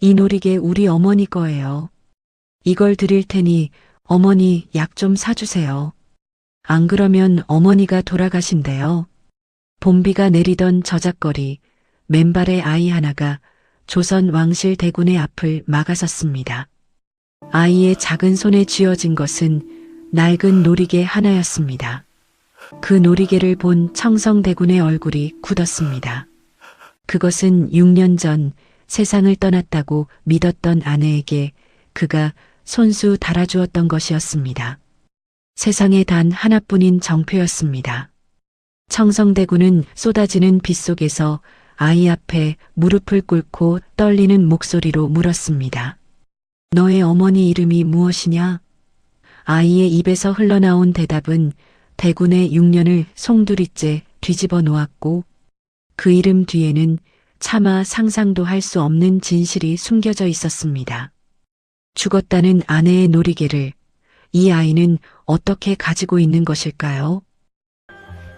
이 놀이개 우리 어머니 거예요. 이걸 드릴 테니 어머니 약 좀 사주세요. 안 그러면 어머니가 돌아가신대요. 봄비가 내리던 저작거리, 맨발의 아이 하나가 조선 왕실 대군의 앞을 막아섰습니다. 아이의 작은 손에 쥐어진 것은 낡은 놀이개 하나였습니다. 그 놀이개를 본 청성대군의 얼굴이 굳었습니다. 그것은 6년 전 세상을 떠났다고 믿었던 아내에게 그가 손수 달아주었던 것이었습니다. 세상에 단 하나뿐인 정표였습니다. 청성대군은 쏟아지는 빗 속에서 아이 앞에 무릎을 꿇고 떨리는 목소리로 물었습니다. 너의 어머니 이름이 무엇이냐? 아이의 입에서 흘러나온 대답은 대군의 6년을 송두리째 뒤집어 놓았고 그 이름 뒤에는 차마 상상도 할 수 없는 진실이 숨겨져 있었습니다. 죽었다는 아내의 놀이개를 이 아이는 어떻게 가지고 있는 것일까요?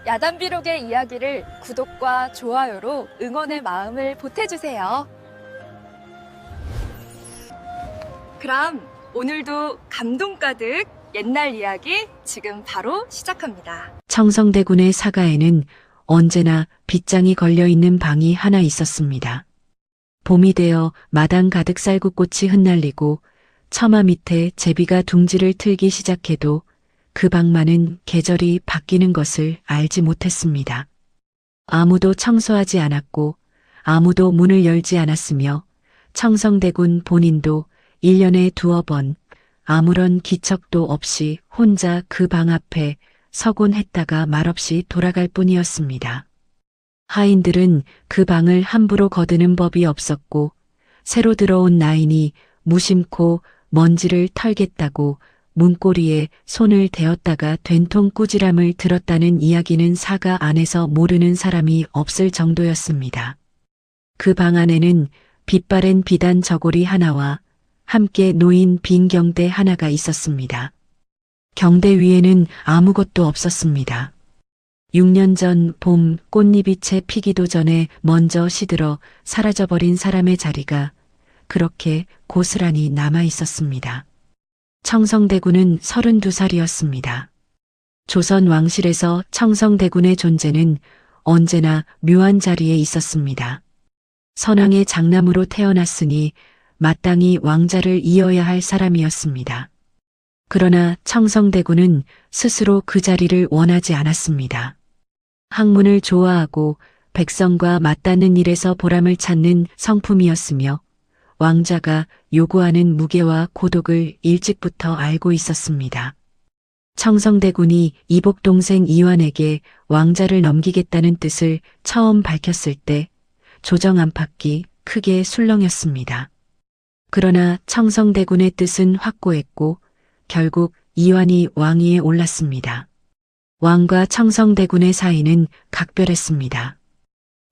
야단비록의 이야기를 구독과 좋아요로 응원의 마음을 보태주세요. 그럼 오늘도 감동 가득 옛날 이야기 지금 바로 시작합니다. 청성대군의 사가에는 언제나 빗장이 걸려있는 방이 하나 있었습니다. 봄이 되어 마당 가득 쌀국꽃이 흩날리고 처마 밑에 제비가 둥지를 틀기 시작해도 그 방만은 계절이 바뀌는 것을 알지 못했습니다. 아무도 청소하지 않았고 아무도 문을 열지 않았으며 청성대군 본인도 1년에 두어 번 아무런 기척도 없이 혼자 그 방 앞에 서곤 했다가 말없이 돌아갈 뿐이었습니다. 하인들은 그 방을 함부로 거드는 법이 없었고 새로 들어온 나인이 무심코 먼지를 털겠다고 문고리에 손을 대었다가 된통 꾸지람을 들었다는 이야기는 사가 안에서 모르는 사람이 없을 정도였습니다. 그 방 안에는 빛바랜 비단 저고리 하나와 함께 놓인 빈 경대 하나가 있었습니다. 경대 위에는 아무것도 없었습니다. 6년 전 봄 꽃잎이 채 피기도 전에 먼저 시들어 사라져버린 사람의 자리가 그렇게 고스란히 남아 있었습니다. 청성대군은 32살이었습니다. 조선 왕실에서 청성대군의 존재는 언제나 묘한 자리에 있었습니다. 선왕의 장남으로 태어났으니 마땅히 왕자를 이어야 할 사람이었습니다. 그러나 청성대군은 스스로 그 자리를 원하지 않았습니다. 학문을 좋아하고 백성과 맞닿는 일에서 보람을 찾는 성품이었으며 왕자가 요구하는 무게와 고독을 일찍부터 알고 있었습니다. 청성대군이 이복 동생 이완에게 왕자를 넘기겠다는 뜻을 처음 밝혔을 때 조정 안팎이 크게 술렁였습니다. 그러나 청성대군의 뜻은 확고했고 결국 이완이 왕위에 올랐습니다. 왕과 청성대군의 사이는 각별했습니다.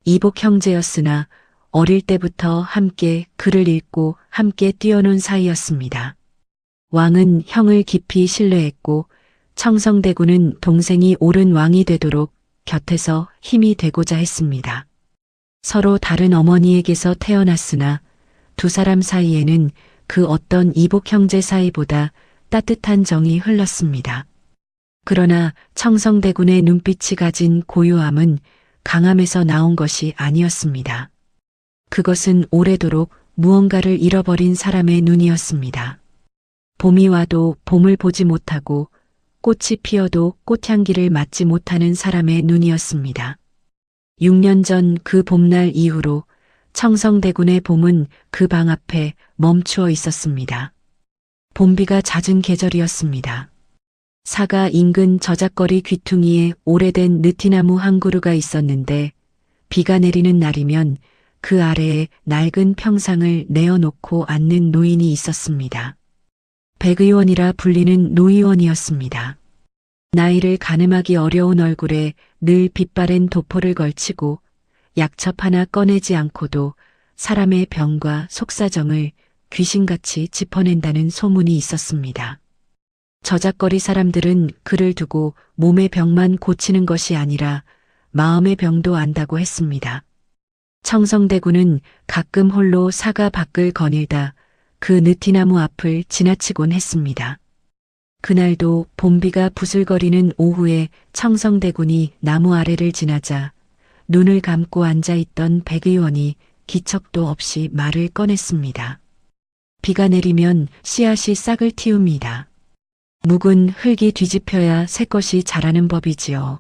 이복 형제였으나 어릴 때부터 함께 글을 읽고 함께 뛰어논 사이였습니다. 왕은 형을 깊이 신뢰했고 청성대군은 동생이 옳은 왕이 되도록 곁에서 힘이 되고자 했습니다. 서로 다른 어머니에게서 태어났으나 두 사람 사이에는 그 어떤 이복 형제 사이보다 따뜻한 정이 흘렀습니다. 그러나 청성대군의 눈빛이 가진 고요함은 강함에서 나온 것이 아니었습니다. 그것은 오래도록 무언가를 잃어버린 사람의 눈이었습니다. 봄이 와도 봄을 보지 못하고 꽃이 피어도 꽃향기를 맡지 못하는 사람의 눈이었습니다. 6년 전 그 봄날 이후로 청성대군의 봄은 그 방 앞에 멈추어 있었습니다. 봄비가 잦은 계절이었습니다. 사가 인근 저작거리 귀퉁이에 오래된 느티나무 한 그루가 있었는데 비가 내리는 날이면 그 아래에 낡은 평상을 내어놓고 앉는 노인이 있었습니다. 백의원이라 불리는 노의원이었습니다. 나이를 가늠하기 어려운 얼굴에 늘 빛바랜 도포를 걸치고 약첩 하나 꺼내지 않고도 사람의 병과 속사정을 귀신같이 짚어낸다는 소문이 있었습니다. 저작거리 사람들은 그를 두고 몸의 병만 고치는 것이 아니라 마음의 병도 안다고 했습니다. 청성대군은 가끔 홀로 사가 밖을 거닐다 그 느티나무 앞을 지나치곤 했습니다. 그날도 봄비가 부슬거리는 오후에 청성대군이 나무 아래를 지나자 눈을 감고 앉아있던 백 의원이 기척도 없이 말을 꺼냈습니다. 비가 내리면 씨앗이 싹을 틔웁니다. 묵은 흙이 뒤집혀야 새 것이 자라는 법이지요.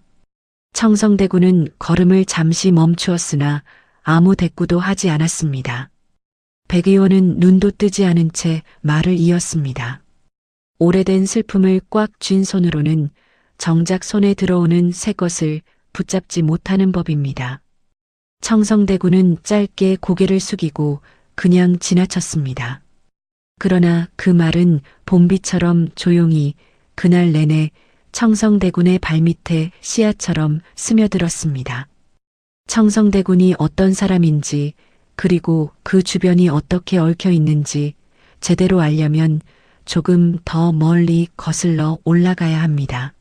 청성대군은 걸음을 잠시 멈추었으나 아무 대꾸도 하지 않았습니다. 백 의원은 눈도 뜨지 않은 채 말을 이었습니다. 오래된 슬픔을 꽉 쥔 손으로는 정작 손에 들어오는 새 것을 붙잡지 못하는 법입니다. 청성대군은 짧게 고개를 숙이고 그냥 지나쳤습니다. 그러나 그 말은 봄비처럼 조용히 그날 내내 청성대군의 발밑에 씨앗처럼 스며들었습니다. 청성대군이 어떤 사람인지 그리고 그 주변이 어떻게 얽혀 있는지 제대로 알려면 조금 더 멀리 거슬러 올라가야 합니다.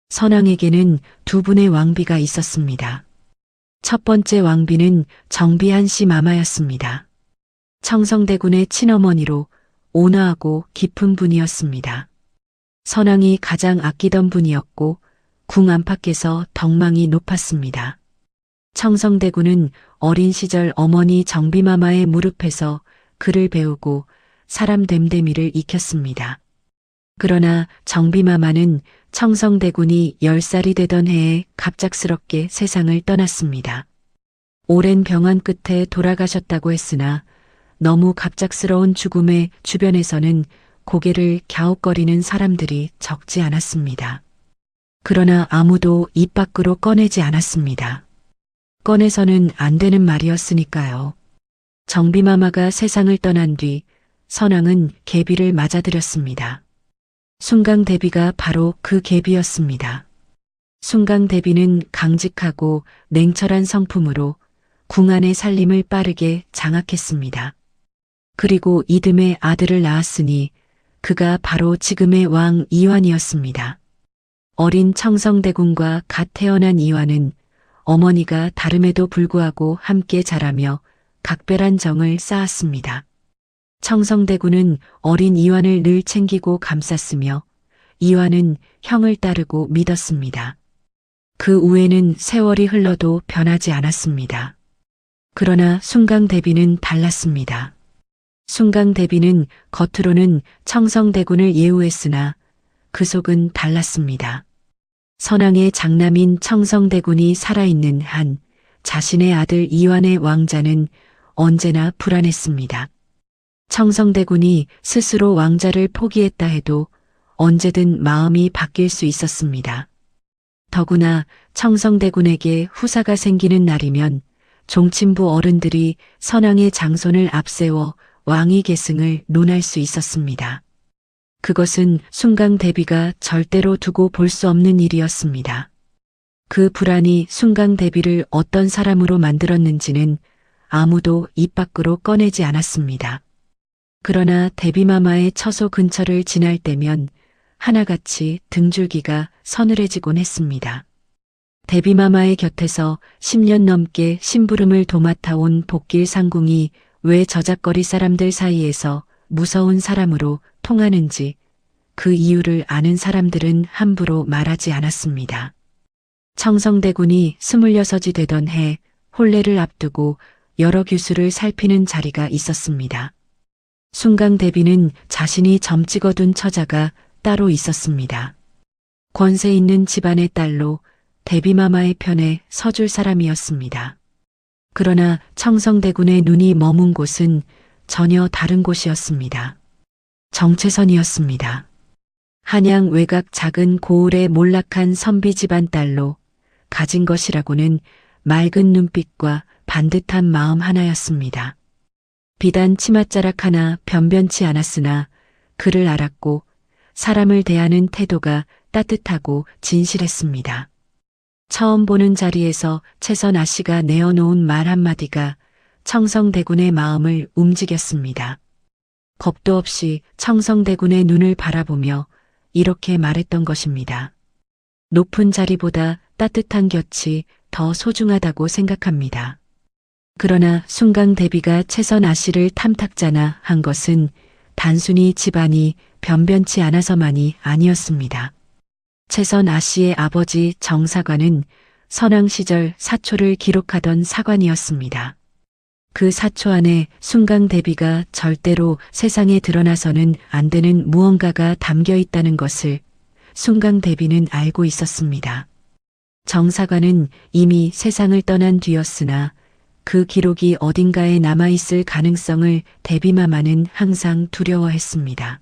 선왕에게는 두 분의 왕비가 있었습니다. 첫 번째 왕비는 정비한 씨 마마였습니다. 청성대군의 친어머니로 온화하고 깊은 분이었습니다. 선왕이 가장 아끼던 분이었고 궁 안팎에서 덕망이 높았습니다. 청성대군은 어린 시절 어머니 정비마마의 무릎에서 글을 배우고 사람 됨됨이를 익혔습니다. 그러나 정비마마는 청성대군이 10살이 되던 해에 갑작스럽게 세상을 떠났습니다. 오랜 병환 끝에 돌아가셨다고 했으나 너무 갑작스러운 죽음에 주변에서는 고개를 갸웃거리는 사람들이 적지 않았습니다. 그러나 아무도 입 밖으로 꺼내지 않았습니다. 꺼내서는 안 되는 말이었으니까요. 정비마마가 세상을 떠난 뒤 선왕은 계비를 맞아들였습니다. 숭강대비가 바로 그 계비였습니다. 숭강대비는 강직하고 냉철한 성품으로 궁 안의 살림을 빠르게 장악했습니다. 그리고 이듬해 아들을 낳았으니 그가 바로 지금의 왕 이완이었습니다. 어린 청성대군과 갓 태어난 이완은 어머니가 다름에도 불구하고 함께 자라며 각별한 정을 쌓았습니다. 청성대군은 어린 이완을 늘 챙기고 감쌌으며 이완은 형을 따르고 믿었습니다. 그 후에는 세월이 흘러도 변하지 않았습니다. 그러나 숭강대비는 달랐습니다. 숭강대비는 겉으로는 청성대군을 예우했으나 그 속은 달랐습니다. 선왕의 장남인 청성대군이 살아있는 한 자신의 아들 이완의 왕자는 언제나 불안했습니다. 청성대군이 스스로 왕자를 포기했다 해도 언제든 마음이 바뀔 수 있었습니다. 더구나 청성대군에게 후사가 생기는 날이면 종친부 어른들이 선왕의 장손을 앞세워 왕위 계승을 논할 수 있었습니다. 그것은 숭강대비가 절대로 두고 볼 수 없는 일이었습니다. 그 불안이 숭강대비를 어떤 사람으로 만들었는지는 아무도 입 밖으로 꺼내지 않았습니다. 그러나 대비마마의 처소 근처를 지날 때면 하나같이 등줄기가 서늘해지곤 했습니다. 대비마마의 곁에서 10년 넘게 심부름을 도맡아온 복길 상궁이 왜 저작거리 사람들 사이에서 무서운 사람으로 통하는지 그 이유를 아는 사람들은 함부로 말하지 않았습니다. 청성대군이 26이 되던 해 혼례를 앞두고 여러 규수를 살피는 자리가 있었습니다. 숭강대비는 자신이 점 찍어둔 처자가 따로 있었습니다. 권세 있는 집안의 딸로 대비마마의 편에 서줄 사람이었습니다. 그러나 청성대군의 눈이 머문 곳은 전혀 다른 곳이었습니다. 정체선이었습니다. 한양 외곽 작은 고을의 몰락한 선비 집안 딸로 가진 것이라고는 맑은 눈빛과 반듯한 마음 하나였습니다. 비단 치맛자락 하나 변변치 않았으나 그를 알았고 사람을 대하는 태도가 따뜻하고 진실했습니다. 처음 보는 자리에서 채선 아씨가 내어놓은 말 한마디가 청성대군의 마음을 움직였습니다. 겁도 없이 청성대군의 눈을 바라보며 이렇게 말했던 것입니다. 높은 자리보다 따뜻한 곁이 더 소중하다고 생각합니다. 그러나 순강 대비가 채선 아씨를 탐탁자나 한 것은 단순히 집안이 변변치 않아서만이 아니었습니다. 채선 아씨의 아버지 정사관은 선왕 시절 사초를 기록하던 사관이었습니다. 그 사초 안에 순강 대비가 절대로 세상에 드러나서는 안 되는 무언가가 담겨 있다는 것을 순강 대비는 알고 있었습니다. 정사관은 이미 세상을 떠난 뒤였으나 그 기록이 어딘가에 남아있을 가능성을 대비마마는 항상 두려워했습니다.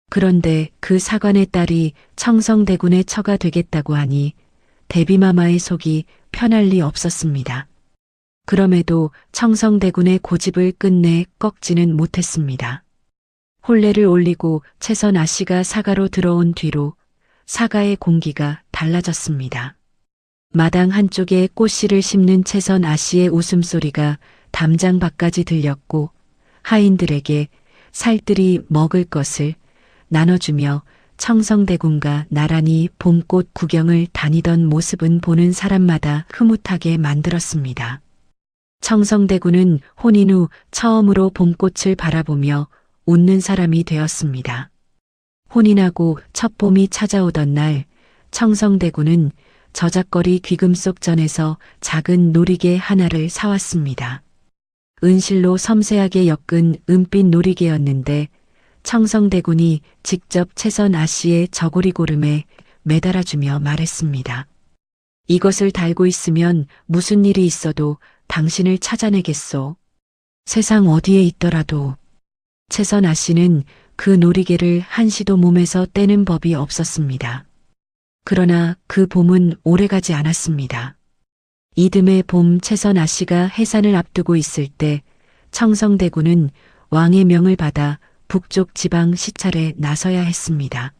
그런데 그 사관의 딸이 청성대군의 처가 되겠다고 하니 대비마마의 속이 편할 리 없었습니다. 그럼에도 청성대군의 고집을 끝내 꺾지는 못했습니다. 혼례를 올리고 채선 아씨가 사가로 들어온 뒤로 사가의 공기가 달라졌습니다. 마당 한쪽에 꽃씨를 심는 채선 아씨의 웃음소리가 담장 밖까지 들렸고 하인들에게 살뜰히 먹을 것을 나눠주며 청성대군과 나란히 봄꽃 구경을 다니던 모습은 보는 사람마다 흐뭇하게 만들었습니다. 청성대군은 혼인 후 처음으로 봄꽃을 바라보며 웃는 사람이 되었습니다. 혼인하고 첫 봄이 찾아오던 날 청성대군은 저작거리 귀금속전에서 작은 놀이개 하나를 사왔습니다. 은실로 섬세하게 엮은 은빛 놀이개였는데 청성대군이 직접 채선 아씨의 저고리 고름에 매달아주며 말했습니다. 이것을 달고 있으면 무슨 일이 있어도 당신을 찾아내겠소. 세상 어디에 있더라도. 채선 아씨는 그 놀이개를 한시도 몸에서 떼는 법이 없었습니다. 그러나 그 봄은 오래가지 않았습니다. 이듬해 봄 채선 아씨가 해산을 앞두고 있을 때 청성대군은 왕의 명을 받아 북쪽 지방 시찰에 나서야 했습니다.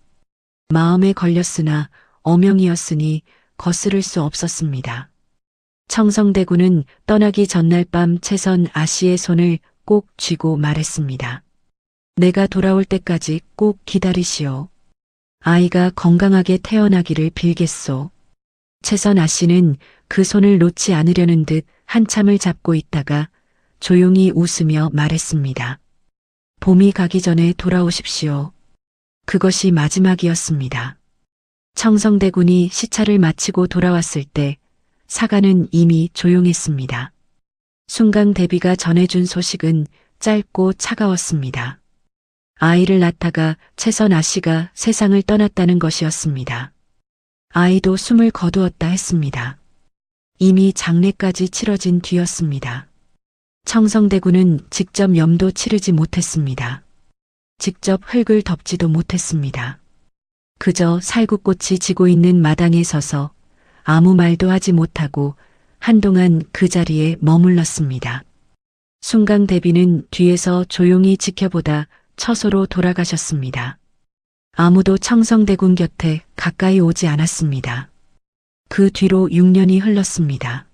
마음에 걸렸으나 어명이었으니 거스를 수 없었습니다. 청성대군은 떠나기 전날 밤 채선 아씨의 손을 꼭 쥐고 말했습니다. 내가 돌아올 때까지 꼭 기다리시오. 아이가 건강하게 태어나기를 빌겠소. 채선 아씨는 그 손을 놓지 않으려는 듯 한참을 잡고 있다가 조용히 웃으며 말했습니다. 봄이 가기 전에 돌아오십시오. 그것이 마지막이었습니다. 청성대군이 시찰을 마치고 돌아왔을 때 사가는 이미 조용했습니다. 순강 대비가 전해준 소식은 짧고 차가웠습니다. 아이를 낳다가 채선 아씨가 세상을 떠났다는 것이었습니다. 아이도 숨을 거두었다 했습니다. 이미 장례까지 치러진 뒤였습니다. 청성대군은 직접 염도 치르지 못했습니다. 직접 흙을 덮지도 못했습니다. 그저 살구꽃이 지고 있는 마당에 서서 아무 말도 하지 못하고 한동안 그 자리에 머물렀습니다. 순강 대비는 뒤에서 조용히 지켜보다 처소로 돌아가셨습니다. 아무도 청성대군 곁에 가까이 오지 않았습니다. 그 뒤로 6년이 흘렀습니다.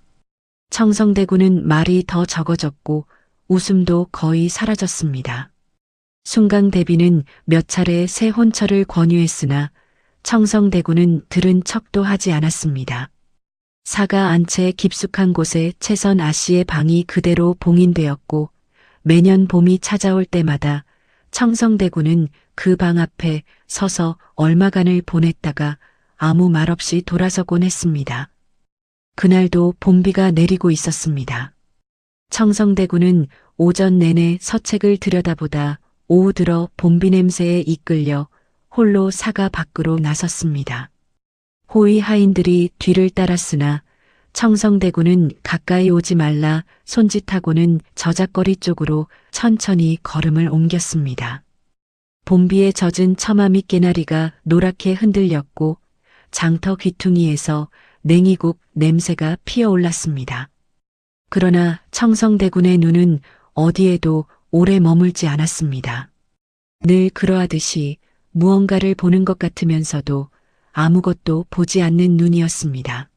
청성대군은 말이 더 적어졌고 웃음도 거의 사라졌습니다. 순강 대비는 몇 차례 새 혼처를 권유했으나 청성대군은 들은 척도 하지 않았습니다. 사가 안채 깊숙한 곳에 채선 아씨의 방이 그대로 봉인되었고 매년 봄이 찾아올 때마다 청성대군은 그 방 앞에 서서 얼마간을 보냈다가 아무 말 없이 돌아서곤 했습니다. 그날도 봄비가 내리고 있었습니다. 청성대군은 오전 내내 서책을 들여다보다 오후 들어 봄비 냄새에 이끌려 홀로 사가 밖으로 나섰습니다. 호위 하인들이 뒤를 따랐으나 청성대군은 가까이 오지 말라 손짓하고는 저작거리 쪽으로 천천히 걸음을 옮겼습니다. 봄비에 젖은 처마 밑 개나리가 노랗게 흔들렸고 장터 귀퉁이에서 냉이국 냄새가 피어올랐습니다. 그러나 청성대군의 눈은 어디에도 오래 머물지 않았습니다. 늘 그러하듯이 무언가를 보는 것 같으면서도 아무것도 보지 않는 눈이었습니다.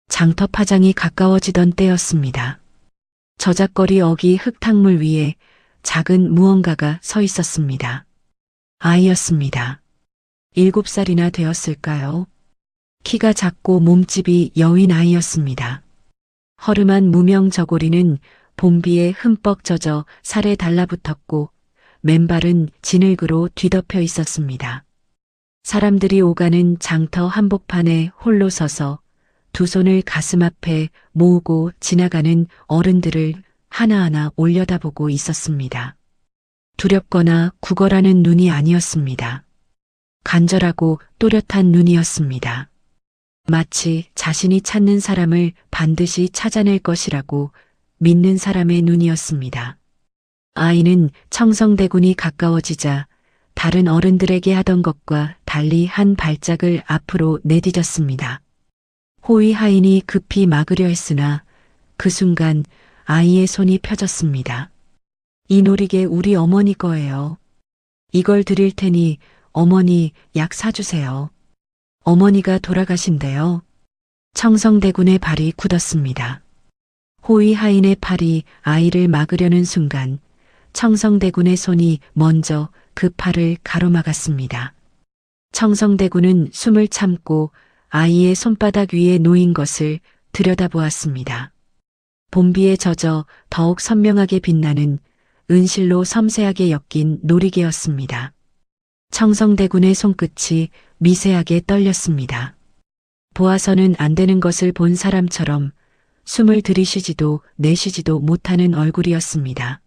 장터 파장이 가까워지던 때였습니다. 저작거리 어기 흙탕물 위에 작은 무언가가 서 있었습니다. 아이였습니다. 7살이나 되었을까요? 키가 작고 몸집이 여윈 아이였습니다. 허름한 무명 저고리는 봄비에 흠뻑 젖어 살에 달라붙었고 맨발은 진흙으로 뒤덮여 있었습니다. 사람들이 오가는 장터 한복판에 홀로 서서 두 손을 가슴 앞에 모으고 지나가는 어른들을 하나하나 올려다보고 있었습니다. 두렵거나 구걸하는 눈이 아니었습니다. 간절하고 또렷한 눈이었습니다. 마치 자신이 찾는 사람을 반드시 찾아낼 것이라고 믿는 사람의 눈이었습니다. 아이는 청성대군이 가까워지자 다른 어른들에게 하던 것과 달리 한 발짝을 앞으로 내디뎠습니다. 호위 하인이 급히 막으려 했으나 그 순간 아이의 손이 펴졌습니다. 이 놀이개 우리 어머니 거예요. 이걸 드릴 테니 어머니 약 사주세요. 어머니가 돌아가신대요. 청성대군의 발이 굳었습니다. 호위 하인의 팔이 아이를 막으려는 순간 청성대군의 손이 먼저 그 팔을 가로막았습니다. 청성대군은 숨을 참고 아이의 손바닥 위에 놓인 것을 들여다보았습니다. 봄비에 젖어 더욱 선명하게 빛나는 은실로 섬세하게 엮인 놀이개였습니다. 청성대군의 손끝이 미세하게 떨렸습니다. 보아서는 안 되는 것을 본 사람처럼 숨을 들이쉬지도 내쉬지도 못하는 얼굴이었습니다.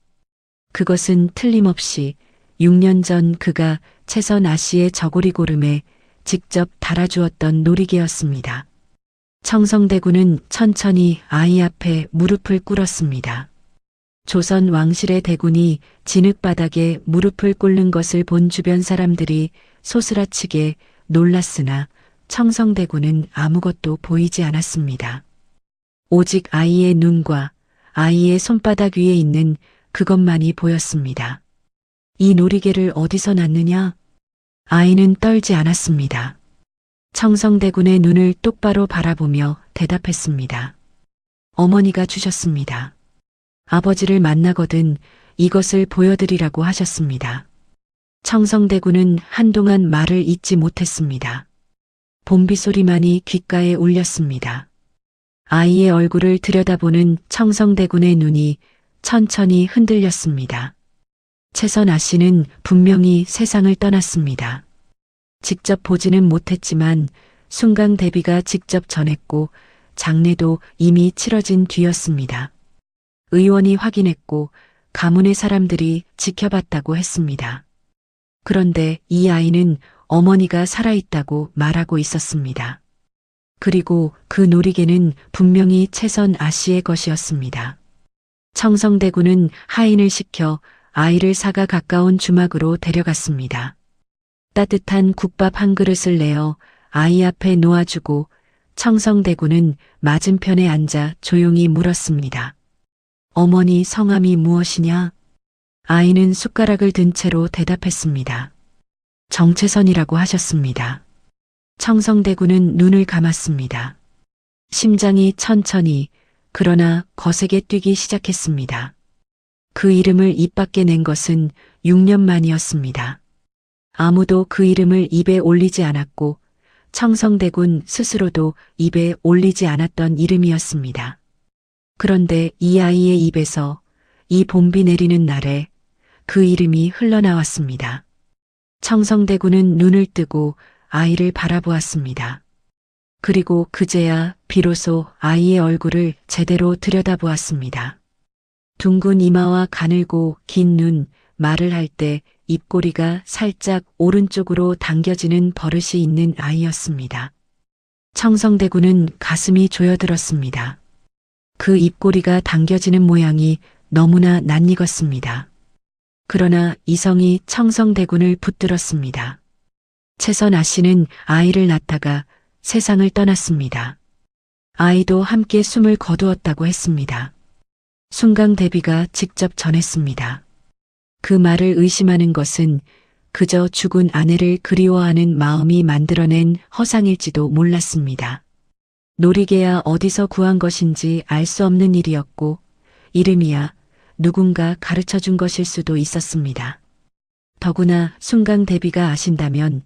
그것은 틀림없이 6년 전 그가 채선 아씨의 저고리 고름에 직접 달아주었던 놀이개였습니다. 청성대군은 천천히 아이 앞에 무릎을 꿇었습니다. 조선 왕실의 대군이 진흙바닥에 무릎을 꿇는 것을 본 주변 사람들이 소스라치게 놀랐으나 청성대군은 아무것도 보이지 않았습니다. 오직 아이의 눈과 아이의 손바닥 위에 있는 그것만이 보였습니다. 이 놀이개를 어디서 났느냐? 아이는 떨지 않았습니다. 청성대군의 눈을 똑바로 바라보며 대답했습니다. 어머니가 주셨습니다. 아버지를 만나거든 이것을 보여드리라고 하셨습니다. 청성대군은 한동안 말을 잇지 못했습니다. 봄비 소리만이 귓가에 울렸습니다. 아이의 얼굴을 들여다보는 청성대군의 눈이 천천히 흔들렸습니다. 채선 아씨는 분명히 세상을 떠났습니다. 직접 보지는 못했지만 순강대비가 직접 전했고 장례도 이미 치러진 뒤였습니다. 의원이 확인했고 가문의 사람들이 지켜봤다고 했습니다. 그런데 이 아이는 어머니가 살아있다고 말하고 있었습니다. 그리고 그 놀이개는 분명히 채선 아씨의 것이었습니다. 청성대군은 하인을 시켜 아이를 사가 가까운 주막으로 데려갔습니다. 따뜻한 국밥 한 그릇을 내어 아이 앞에 놓아주고 청성대군은 맞은편에 앉아 조용히 물었습니다. 어머니 성함이 무엇이냐? 아이는 숟가락을 든 채로 대답했습니다. 정채선이라고 하셨습니다. 청성대군은 눈을 감았습니다. 심장이 천천히 그러나 거세게 뛰기 시작했습니다. 그 이름을 입 밖에 낸 것은 6년 만이었습니다. 아무도 그 이름을 입에 올리지 않았고 청성대군 스스로도 입에 올리지 않았던 이름이었습니다. 그런데 이 아이의 입에서 이 봄비 내리는 날에 그 이름이 흘러나왔습니다. 청성대군은 눈을 뜨고 아이를 바라보았습니다. 그리고 그제야 비로소 아이의 얼굴을 제대로 들여다보았습니다. 둥근 이마와 가늘고 긴 눈, 말을 할 때 입꼬리가 살짝 오른쪽으로 당겨지는 버릇이 있는 아이였습니다. 청성대군은 가슴이 조여들었습니다. 그 입꼬리가 당겨지는 모양이 너무나 낯익었습니다. 그러나 이성이 청성대군을 붙들었습니다. 채선 아씨는 아이를 낳다가 세상을 떠났습니다. 아이도 함께 숨을 거두었다고 했습니다. 순강대비가 직접 전했습니다. 그 말을 의심하는 것은 그저 죽은 아내를 그리워하는 마음이 만들어낸 허상일지도 몰랐습니다. 놀이개야 어디서 구한 것인지 알 수 없는 일이었고 이름이야 누군가 가르쳐준 것일 수도 있었습니다. 더구나 순강대비가 아신다면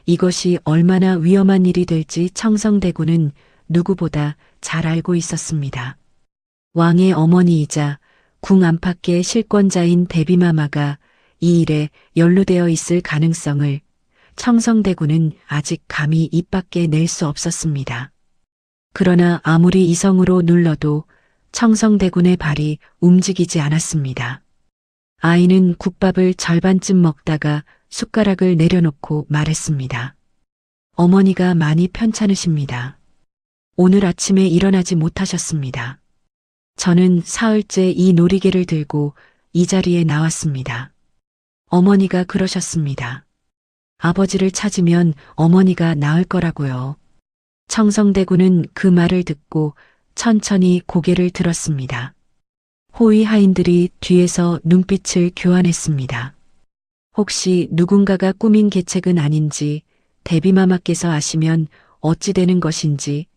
이것이 얼마나 위험한 일이 될지 청성대군은 누구보다 잘 알고 있었습니다. 왕의 어머니이자 궁 안팎의 실권자인 대비마마가 이 일에 연루되어 있을 가능성을 청성대군은 아직 감히 입 밖에 낼 수 없었습니다. 그러나 아무리 이성으로 눌러도 청성대군의 발이 움직이지 않았습니다. 아이는 국밥을 절반쯤 먹다가 숟가락을 내려놓고 말했습니다. 어머니가 많이 편찮으십니다. 오늘 아침에 일어나지 못하셨습니다. 저는 사흘째 이 놀이개를 들고 이 자리에 나왔습니다. 어머니가 그러셨습니다. 아버지를 찾으면 어머니가 나을 거라고요. 청성대군은 그 말을 듣고 천천히 고개를 들었습니다. 호위 하인들이 뒤에서 눈빛을 교환했습니다. 혹시 누군가가 꾸민 계책은 아닌지 대비마마께서 아시면 어찌 되는 것인지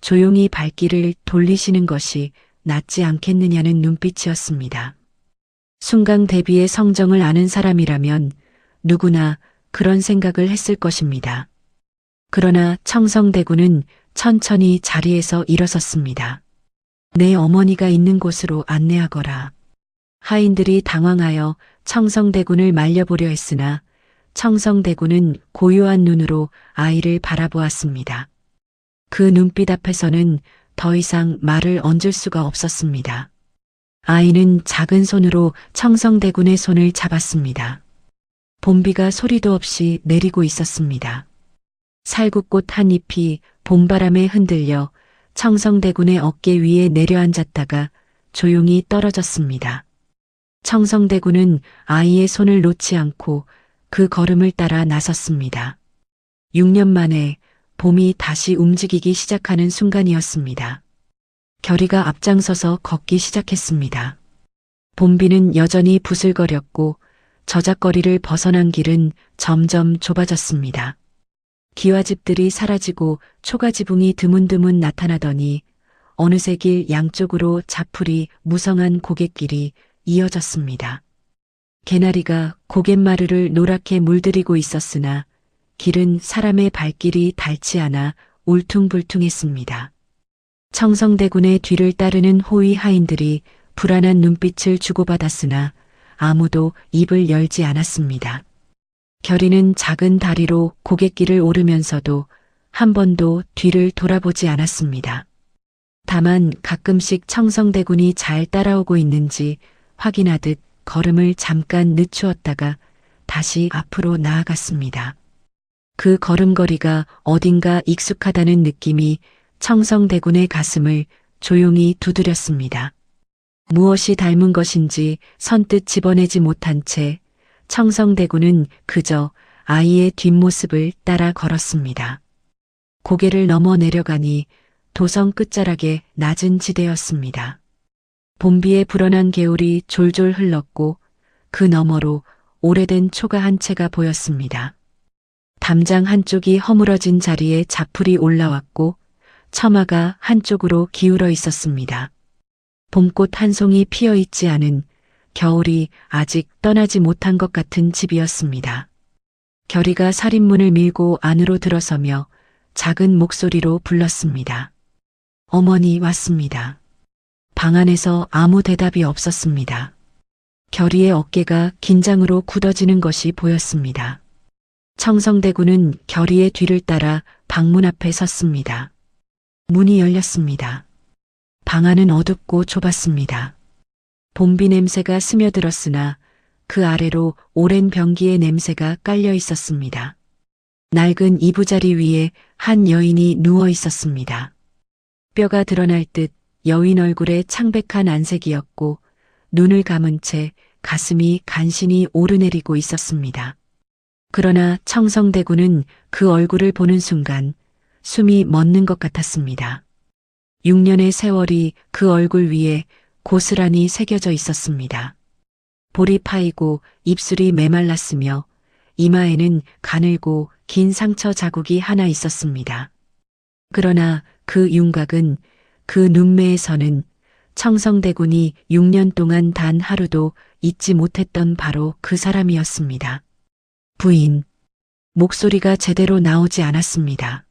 조용히 발길을 돌리시는 것이 낫지 않겠느냐는 눈빛이었습니다. 순강 대비의 성정을 아는 사람이라면 누구나 그런 생각을 했을 것입니다. 그러나 청성대군은 천천히 자리에서 일어섰습니다. 내 어머니가 있는 곳으로 안내하거라. 하인들이 당황하여 청성대군을 말려보려 했으나 청성대군은 고요한 눈으로 아이를 바라보았습니다. 그 눈빛 앞에서는 더 이상 말을 얹을 수가 없었습니다. 아이는 작은 손으로 청성대군의 손을 잡았습니다. 봄비가 소리도 없이 내리고 있었습니다. 살구꽃 한 잎이 봄바람에 흔들려 청성대군의 어깨 위에 내려앉았다가 조용히 떨어졌습니다. 청성대군은 아이의 손을 놓지 않고 그 걸음을 따라 나섰습니다. 6년 만에 봄이 다시 움직이기 시작하는 순간이었습니다. 결이가 앞장서서 걷기 시작했습니다. 봄비는 여전히 부슬거렸고 저작거리를 벗어난 길은 점점 좁아졌습니다. 기와집들이 사라지고 초가지붕이 드문드문 나타나더니 어느새 길 양쪽으로 자풀이 무성한 고갯길이 이어졌습니다. 개나리가 고갯마루를 노랗게 물들이고 있었으나 길은 사람의 발길이 닿지 않아 울퉁불퉁했습니다. 청성대군의 뒤를 따르는 호위 하인들이 불안한 눈빛을 주고받았으나 아무도 입을 열지 않았습니다. 결이는 작은 다리로 고갯길을 오르면서도 한 번도 뒤를 돌아보지 않았습니다. 다만 가끔씩 청성대군이 잘 따라오고 있는지 확인하듯 걸음을 잠깐 늦추었다가 다시 앞으로 나아갔습니다. 그 걸음걸이가 어딘가 익숙하다는 느낌이 청성대군의 가슴을 조용히 두드렸습니다. 무엇이 닮은 것인지 선뜻 집어내지 못한 채 청성대군은 그저 아이의 뒷모습을 따라 걸었습니다. 고개를 넘어 내려가니 도성 끝자락에 낮은 지대였습니다. 봄비에 불어난 개울이 졸졸 흘렀고 그 너머로 오래된 초가 한 채가 보였습니다. 담장 한쪽이 허물어진 자리에 자풀이 올라왔고 처마가 한쪽으로 기울어 있었습니다. 봄꽃 한 송이 피어 있지 않은 겨울이 아직 떠나지 못한 것 같은 집이었습니다. 결이가 살인문을 밀고 안으로 들어서며 작은 목소리로 불렀습니다. 어머니 왔습니다. 방 안에서 아무 대답이 없었습니다. 결이의 어깨가 긴장으로 굳어지는 것이 보였습니다. 청성대군은 결이의 뒤를 따라 방문 앞에 섰습니다. 문이 열렸습니다. 방 안은 어둡고 좁았습니다. 봄비 냄새가 스며들었으나 그 아래로 오랜 병기의 냄새가 깔려 있었습니다. 낡은 이부자리 위에 한 여인이 누워 있었습니다. 뼈가 드러날 듯 여인 얼굴에 창백한 안색이었고 눈을 감은 채 가슴이 간신히 오르내리고 있었습니다. 그러나 청성대군은 그 얼굴을 보는 순간 숨이 멎는 것 같았습니다. 6년의 세월이 그 얼굴 위에 고스란히 새겨져 있었습니다. 볼이 파이고 입술이 메말랐으며 이마에는 가늘고 긴 상처 자국이 하나 있었습니다. 그러나 그 윤곽은 그 눈매에서는 청성대군이 6년 동안 단 하루도 잊지 못했던 바로 그 사람이었습니다. 부인. 목소리가 제대로 나오지 않았습니다.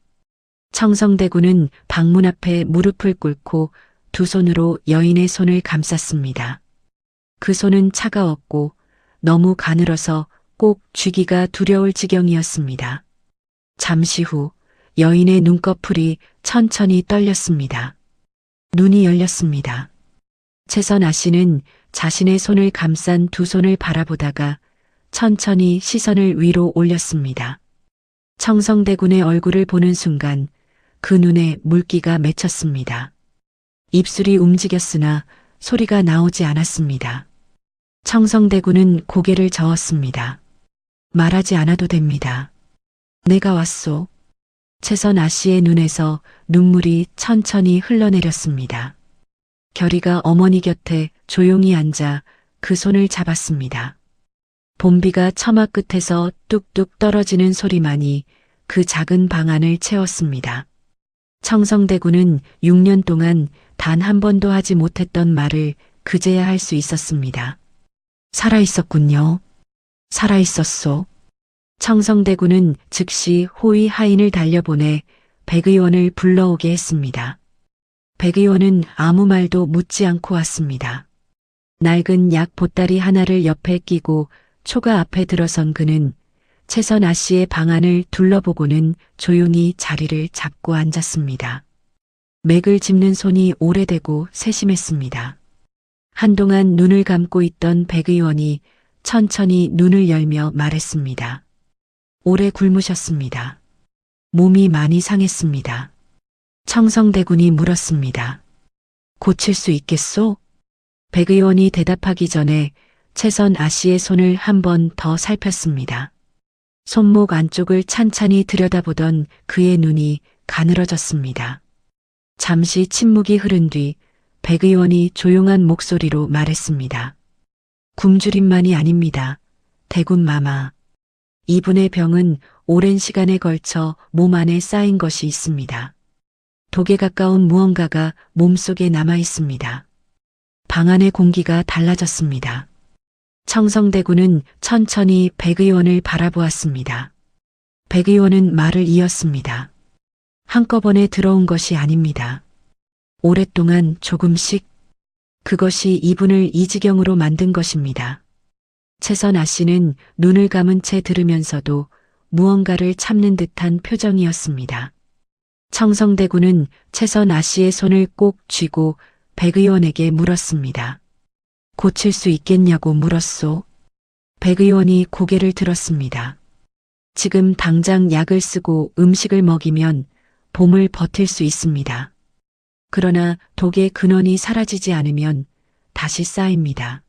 청성대군은 방문 앞에 무릎을 꿇고 두 손으로 여인의 손을 감쌌습니다. 그 손은 차가웠고 너무 가늘어서 꼭 쥐기가 두려울 지경이었습니다. 잠시 후 여인의 눈꺼풀이 천천히 떨렸습니다. 눈이 열렸습니다. 최선아 씨는 자신의 손을 감싼 두 손을 바라보다가 천천히 시선을 위로 올렸습니다. 청성대군의 얼굴을 보는 순간 그 눈에 물기가 맺혔습니다. 입술이 움직였으나 소리가 나오지 않았습니다. 청성대군은 고개를 저었습니다. 말하지 않아도 됩니다. 내가 왔소. 최선아 씨의 눈에서 눈물이 천천히 흘러내렸습니다. 결이가 어머니 곁에 조용히 앉아 그 손을 잡았습니다. 봄비가 처마 끝에서 뚝뚝 떨어지는 소리만이 그 작은 방 안을 채웠습니다. 청성대군은 6년 동안 단 한 번도 하지 못했던 말을 그제야 할 수 있었습니다. 살아있었군요. 살아있었소. 청성대군은 즉시 호위 하인을 달려보내 백 의원을 불러오게 했습니다. 백 의원은 아무 말도 묻지 않고 왔습니다. 낡은 약 보따리 하나를 옆에 끼고 초가 앞에 들어선 그는 최선아 씨의 방안을 둘러보고는 조용히 자리를 잡고 앉았습니다. 맥을 짚는 손이 오래되고 세심했습니다. 한동안 눈을 감고 있던 백 의원이 천천히 눈을 열며 말했습니다. 오래 굶으셨습니다. 몸이 많이 상했습니다. 청성대군이 물었습니다. 고칠 수 있겠소? 백 의원이 대답하기 전에 최선아 씨의 손을 한 번 더 살폈습니다. 손목 안쪽을 찬찬히 들여다보던 그의 눈이 가늘어졌습니다. 잠시 침묵이 흐른 뒤 백 의원이 조용한 목소리로 말했습니다. 굶주림만이 아닙니다. 대군마마. 이분의 병은 오랜 시간에 걸쳐 몸 안에 쌓인 것이 있습니다. 독에 가까운 무언가가 몸속에 남아 있습니다. 방 안의 공기가 달라졌습니다. 청성대군은 천천히 백 의원을 바라보았습니다. 백 의원은 말을 이었습니다. 한꺼번에 들어온 것이 아닙니다. 오랫동안 조금씩 그것이 이분을 이 지경으로 만든 것입니다. 최선아 씨는 눈을 감은 채 들으면서도 무언가를 참는 듯한 표정이었습니다. 청성대군은 최선아 씨의 손을 꼭 쥐고 백 의원에게 물었습니다. 고칠 수 있겠냐고 물었소. 백 의원이 고개를 들었습니다. 지금 당장 약을 쓰고 음식을 먹이면 봄을 버틸 수 있습니다. 그러나 독의 근원이 사라지지 않으면 다시 쌓입니다.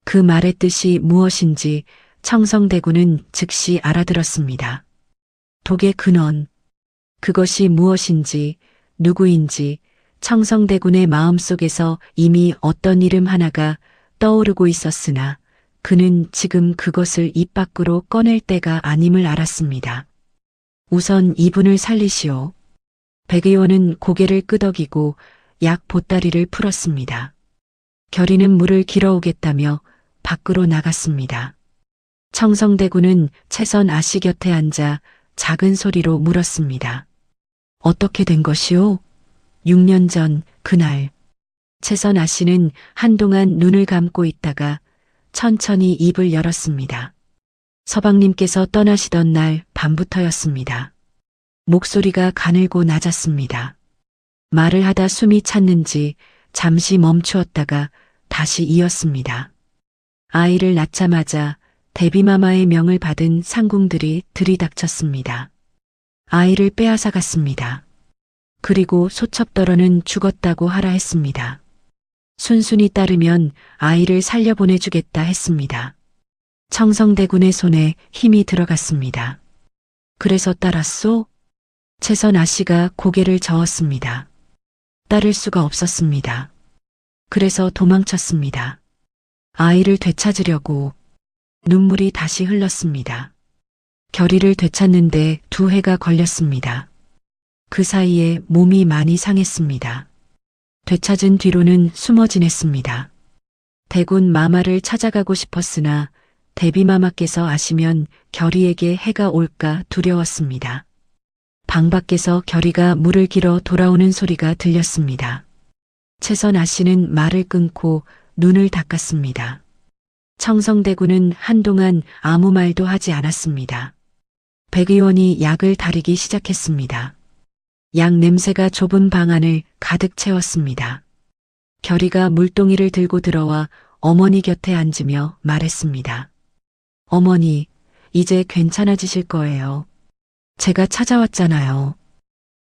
그 말의 뜻이 무엇인지 청성대군은 즉시 알아들었습니다. 독의 근원, 그것이 무엇인지 누구인지 청성대군의 마음속에서 이미 어떤 이름 하나가 떠오르고 있었으나 그는 지금 그것을 입 밖으로 꺼낼 때가 아님을 알았습니다. 우선 이분을 살리시오. 백 의원은 고개를 끄덕이고 약 보따리를 풀었습니다. 결이는 물을 길어오겠다며 밖으로 나갔습니다. 청성대군은 최선아 씨 곁에 앉아 작은 소리로 물었습니다. 어떻게 된 것이오? 6년 전 그날 최선아 씨는 한동안 눈을 감고 있다가 천천히 입을 열었습니다. 서방님께서 떠나시던 날 밤부터였습니다. 목소리가 가늘고 낮았습니다. 말을 하다 숨이 찼는지 잠시 멈추었다가 다시 이었습니다. 아이를 낳자마자 대비마마의 명을 받은 상궁들이 들이닥쳤습니다. 아이를 빼앗아 갔습니다. 그리고 소첩더러는 죽었다고 하라 했습니다. 순순히 따르면 아이를 살려보내주겠다 했습니다. 청성대군의 손에 힘이 들어갔습니다. 그래서 따랐소? 최선아 씨가 고개를 저었습니다. 따를 수가 없었습니다. 그래서 도망쳤습니다. 아이를 되찾으려고. 눈물이 다시 흘렀습니다. 결이를 되찾는데 2해가 걸렸습니다. 그 사이에 몸이 많이 상했습니다. 되찾은 뒤로는 숨어 지냈습니다. 대군 마마를 찾아가고 싶었으나 대비마마께서 아시면 결이에게 해가 올까 두려웠습니다. 방 밖에서 결이가 물을 길어 돌아오는 소리가 들렸습니다. 최선아 씨는 말을 끊고 눈을 닦았습니다. 청성대군은 한동안 아무 말도 하지 않았습니다. 백 의원이 약을 다리기 시작했습니다. 약 냄새가 좁은 방 안을 가득 채웠습니다. 결이가 물동이를 들고 들어와 어머니 곁에 앉으며 말했습니다. 어머니, 이제 괜찮아지실 거예요. 제가 찾아왔잖아요.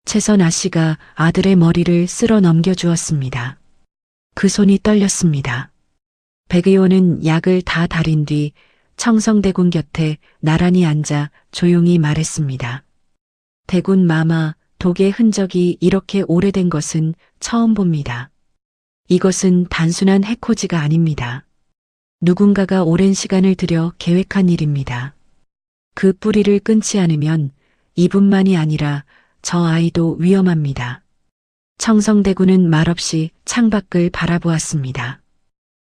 채선 아씨가 아들의 머리를 쓸어 넘겨주었습니다. 그 손이 떨렸습니다. 백 의원은 약을 다 다린 뒤 청성대군 곁에 나란히 앉아 조용히 말했습니다. 대군 마마, 독의 흔적이 이렇게 오래된 것은 처음 봅니다. 이것은 단순한 해코지가 아닙니다. 누군가가 오랜 시간을 들여 계획한 일입니다. 그 뿌리를 끊지 않으면 이분만이 아니라 저 아이도 위험합니다. 청성대군은 말없이 창밖을 바라보았습니다.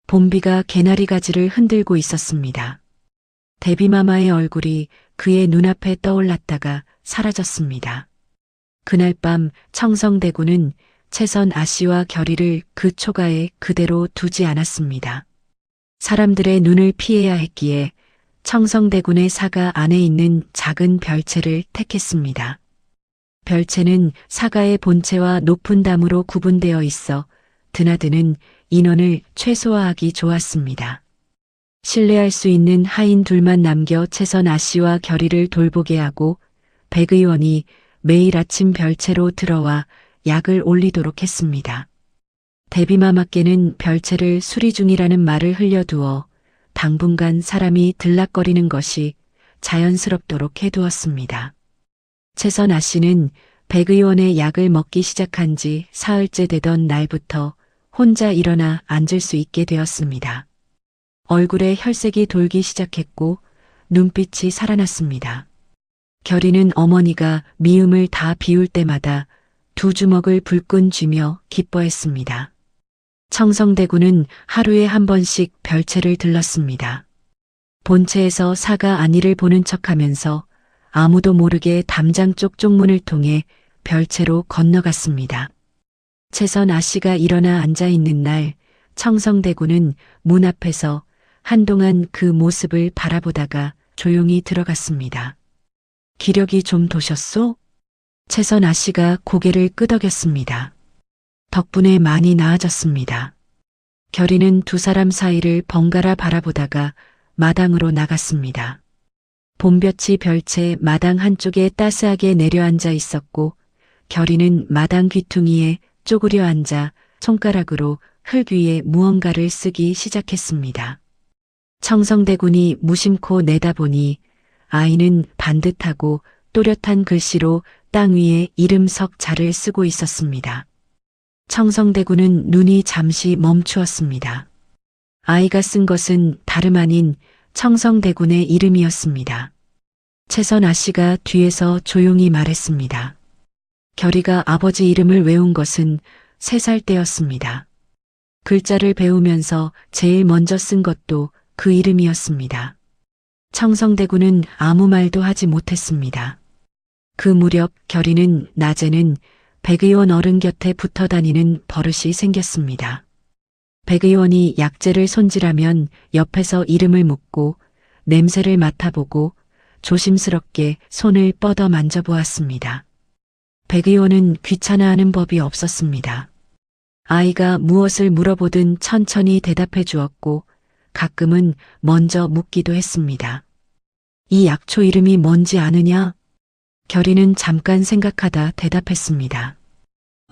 봄비가 개나리 가지를 흔들고 있었습니다. 대비마마의 얼굴이 그의 눈앞에 떠올랐다가 사라졌습니다. 그날 밤 청성대군은 채선 아씨와 결의를 그 초가에 그대로 두지 않았습니다. 사람들의 눈을 피해야 했기에 청성대군의 사가 안에 있는 작은 별채를 택했습니다. 별채는 사가의 본체와 높은 담으로 구분되어 있어 드나드는 인원을 최소화하기 좋았습니다. 신뢰할 수 있는 하인 둘만 남겨 채선 아씨와 결의를 돌보게 하고 백 의원이 매일 아침 별채로 들어와 약을 올리도록 했습니다. 대비마마께는 별채를 수리 중이라는 말을 흘려두어 당분간 사람이 들락거리는 것이 자연스럽도록 해두었습니다. 채선 아씨는 백 의원의 약을 먹기 시작한 지 사흘째 되던 날부터 혼자 일어나 앉을 수 있게 되었습니다. 얼굴에 혈색이 돌기 시작했고 눈빛이 살아났습니다. 결이는 어머니가 미움을 다 비울 때마다 두 주먹을 불끈 쥐며 기뻐했습니다. 청성대군은 하루에 한 번씩 별채를 들렀습니다. 본체에서 사가 안위를 보는 척하면서 아무도 모르게 담장 쪽 쪽문을 통해 별채로 건너갔습니다. 채선 아씨가 일어나 앉아 있는 날 청성대군은 문 앞에서 한동안 그 모습을 바라보다가 조용히 들어갔습니다. 기력이 좀 도셨소? 채선 아씨가 고개를 끄덕였습니다. 덕분에 많이 나아졌습니다. 결이는 두 사람 사이를 번갈아 바라보다가 마당으로 나갔습니다. 봄볕이 별채 마당 한쪽에 따스하게 내려앉아 있었고 결이는 마당 귀퉁이에 쪼그려 앉아 손가락으로 흙 위에 무언가를 쓰기 시작했습니다. 청성대군이 무심코 내다보니 아이는 반듯하고 또렷한 글씨로 땅 위에 이름 석자를 쓰고 있었습니다. 청성대군은 눈이 잠시 멈추었습니다. 아이가 쓴 것은 다름 아닌 청성대군의 이름이었습니다. 채선 아씨가 뒤에서 조용히 말했습니다. 결이가 아버지 이름을 외운 것은 3살 때였습니다. 글자를 배우면서 제일 먼저 쓴 것도 그 이름이었습니다. 청성대군은 아무 말도 하지 못했습니다. 그 무렵 결이는 낮에는 백 의원 어른 곁에 붙어 다니는 버릇이 생겼습니다. 백 의원이 약재를 손질하면 옆에서 이름을 묻고 냄새를 맡아보고 조심스럽게 손을 뻗어 만져보았습니다. 백 의원은 귀찮아하는 법이 없었습니다. 아이가 무엇을 물어보든 천천히 대답해 주었고 가끔은 먼저 묻기도 했습니다. 이 약초 이름이 뭔지 아느냐? 결이는 잠깐 생각하다 대답했습니다.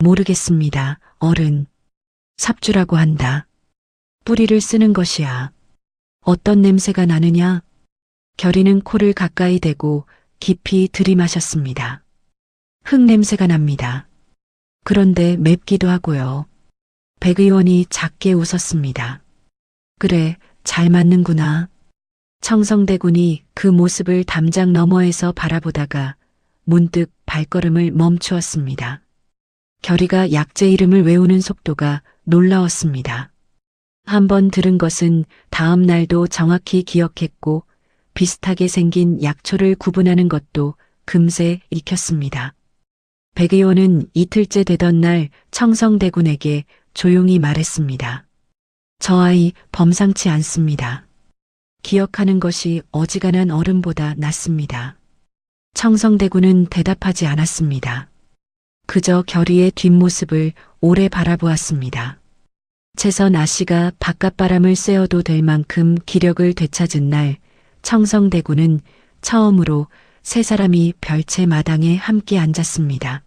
모르겠습니다, 어른. 삽주라고 한다. 뿌리를 쓰는 것이야. 어떤 냄새가 나느냐? 결이는 코를 가까이 대고 깊이 들이마셨습니다. 흙 냄새가 납니다. 그런데 맵기도 하고요. 백 의원이 작게 웃었습니다. 그래, 잘 맞는구나. 청성대군이 그 모습을 담장 너머에서 바라보다가 문득 발걸음을 멈추었습니다. 결이가 약재 이름을 외우는 속도가 놀라웠습니다. 한번 들은 것은 다음 날도 정확히 기억했고 비슷하게 생긴 약초를 구분하는 것도 금세 익혔습니다. 백 의원은 이틀째 되던 날 청성대군에게 조용히 말했습니다. 저 아이 범상치 않습니다. 기억하는 것이 어지간한 어른보다 낫습니다. 청성대군은 대답하지 않았습니다. 그저 결의의 뒷모습을 오래 바라보았습니다. 채선 아씨가 바깥바람을 쐬어도 될 만큼 기력을 되찾은 날, 청성대군은 처음으로 세 사람이 별채 마당에 함께 앉았습니다.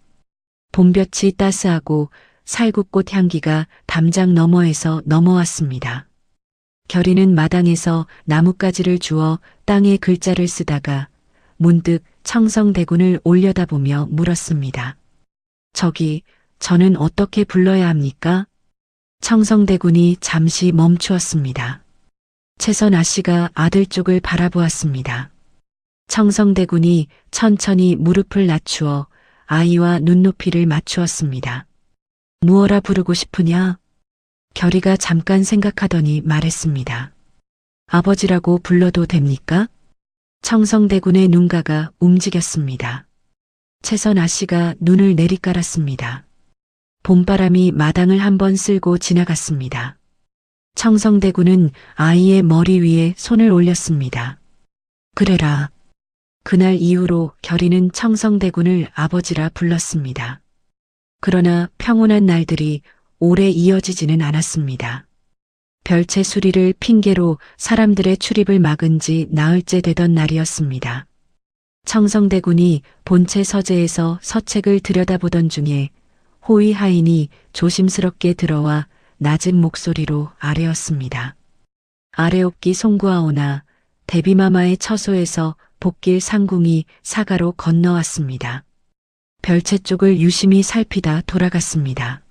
봄볕이 따스하고 살구꽃 향기가 담장 너머에서 넘어왔습니다. 결이는 마당에서 나뭇가지를 주워 땅에 글자를 쓰다가 문득 청성대군을 올려다보며 물었습니다. 저기, 저는 어떻게 불러야 합니까? 청성대군이 잠시 멈추었습니다. 채선 아씨가 아들 쪽을 바라보았습니다. 청성대군이 천천히 무릎을 낮추어 아이와 눈높이를 맞추었습니다. 무어라 부르고 싶으냐? 결이가 잠깐 생각하더니 말했습니다. 아버지라고 불러도 됩니까? 청성대군의 눈가가 움직였습니다. 채선 아씨가 눈을 내리깔았습니다. 봄바람이 마당을 한번 쓸고 지나갔습니다. 청성대군은 아이의 머리 위에 손을 올렸습니다. 그래라. 그날 이후로 결이는 청성대군을 아버지라 불렀습니다. 그러나 평온한 날들이 오래 이어지지는 않았습니다. 별채 수리를 핑계로 사람들의 출입을 막은 지 나흘째 되던 날이었습니다. 청성대군이 본체 서재에서 서책을 들여다보던 중에 호위 하인이 조심스럽게 들어와 낮은 목소리로 아뢰었습니다. 아래옵기 송구하오나 대비마마의 처소에서 복길 상궁이 사가로 건너왔습니다. 별채 쪽을 유심히 살피다 돌아갔습니다.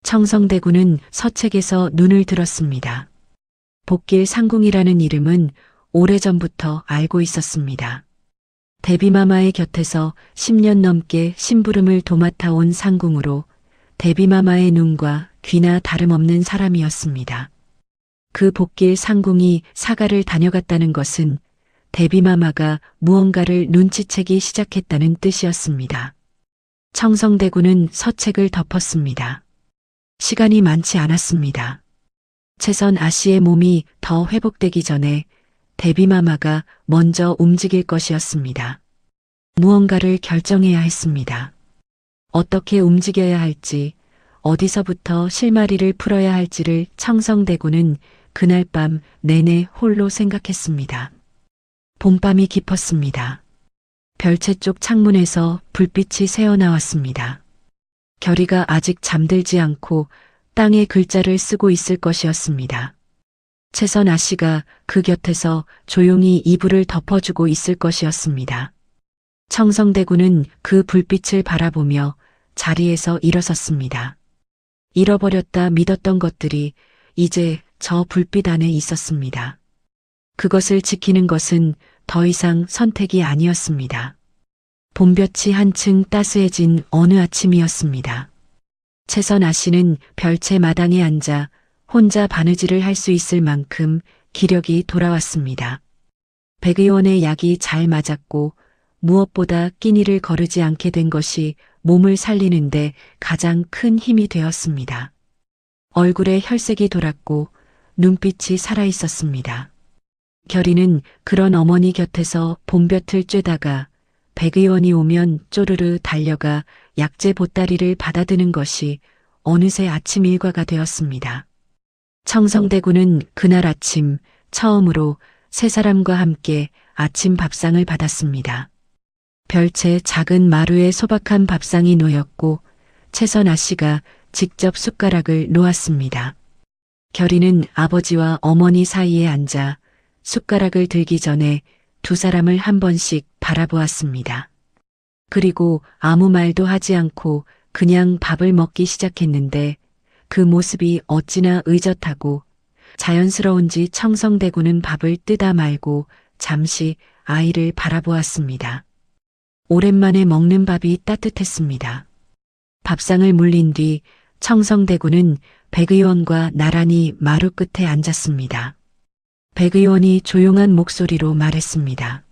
청성대군은 서책에서 눈을 들었습니다. 복길 상궁이라는 이름은 오래전부터 알고 있었습니다. 대비마마의 곁에서 10년 넘게 심부름을 도맡아 온 상궁으로 대비마마의 눈과 귀나 다름없는 사람이었습니다. 그 복길 상궁이 사가를 다녀갔다는 것은 대비마마가 무언가를 눈치채기 시작했다는 뜻이었습니다. 청성대군은 서책을 덮었습니다. 시간이 많지 않았습니다. 채선 아씨의 몸이 더 회복되기 전에 대비마마가 먼저 움직일 것이었습니다. 무언가를 결정해야 했습니다. 어떻게 움직여야 할지, 어디서부터 실마리를 풀어야 할지를 청성대군은 그날 밤 내내 홀로 생각했습니다. 봄밤이 깊었습니다. 별채 쪽 창문에서 불빛이 새어나왔습니다. 결이가 아직 잠들지 않고 땅에 글자를 쓰고 있을 것이었습니다. 채선 아씨가 그 곁에서 조용히 이불을 덮어주고 있을 것이었습니다. 청성대군은 그 불빛을 바라보며 자리에서 일어섰습니다. 잃어버렸다 믿었던 것들이 이제 저 불빛 안에 있었습니다. 그것을 지키는 것은 더 이상 선택이 아니었습니다. 봄볕이 한층 따스해진 어느 아침이었습니다. 채선 아씨는 별채 마당에 앉아 혼자 바느질을 할 수 있을 만큼 기력이 돌아왔습니다. 백의원의 약이 잘 맞았고 무엇보다 끼니를 거르지 않게 된 것이 몸을 살리는데 가장 큰 힘이 되었습니다. 얼굴에 혈색이 돌았고 눈빛이 살아있었습니다. 결이는 그런 어머니 곁에서 봄볕을 쬐다가 백의원이 오면 쪼르르 달려가 약재 보따리를 받아드는 것이 어느새 아침 일과가 되었습니다. 청성대군은 그날 아침 처음으로 세 사람과 함께 아침 밥상을 받았습니다. 별채 작은 마루에 소박한 밥상이 놓였고 채선 아씨가 직접 숟가락을 놓았습니다. 결이는 아버지와 어머니 사이에 앉아 숟가락을 들기 전에 두 사람을 한 번씩 바라보았습니다. 그리고 아무 말도 하지 않고 그냥 밥을 먹기 시작했는데 그 모습이 어찌나 의젓하고 자연스러운지 청성대군은 밥을 뜨다 말고 잠시 아이를 바라보았습니다. 오랜만에 먹는 밥이 따뜻했습니다. 밥상을 물린 뒤 청성대군은 백의원과 나란히 마루 끝에 앉았습니다. 백의원이 조용한 목소리로 말했습니다.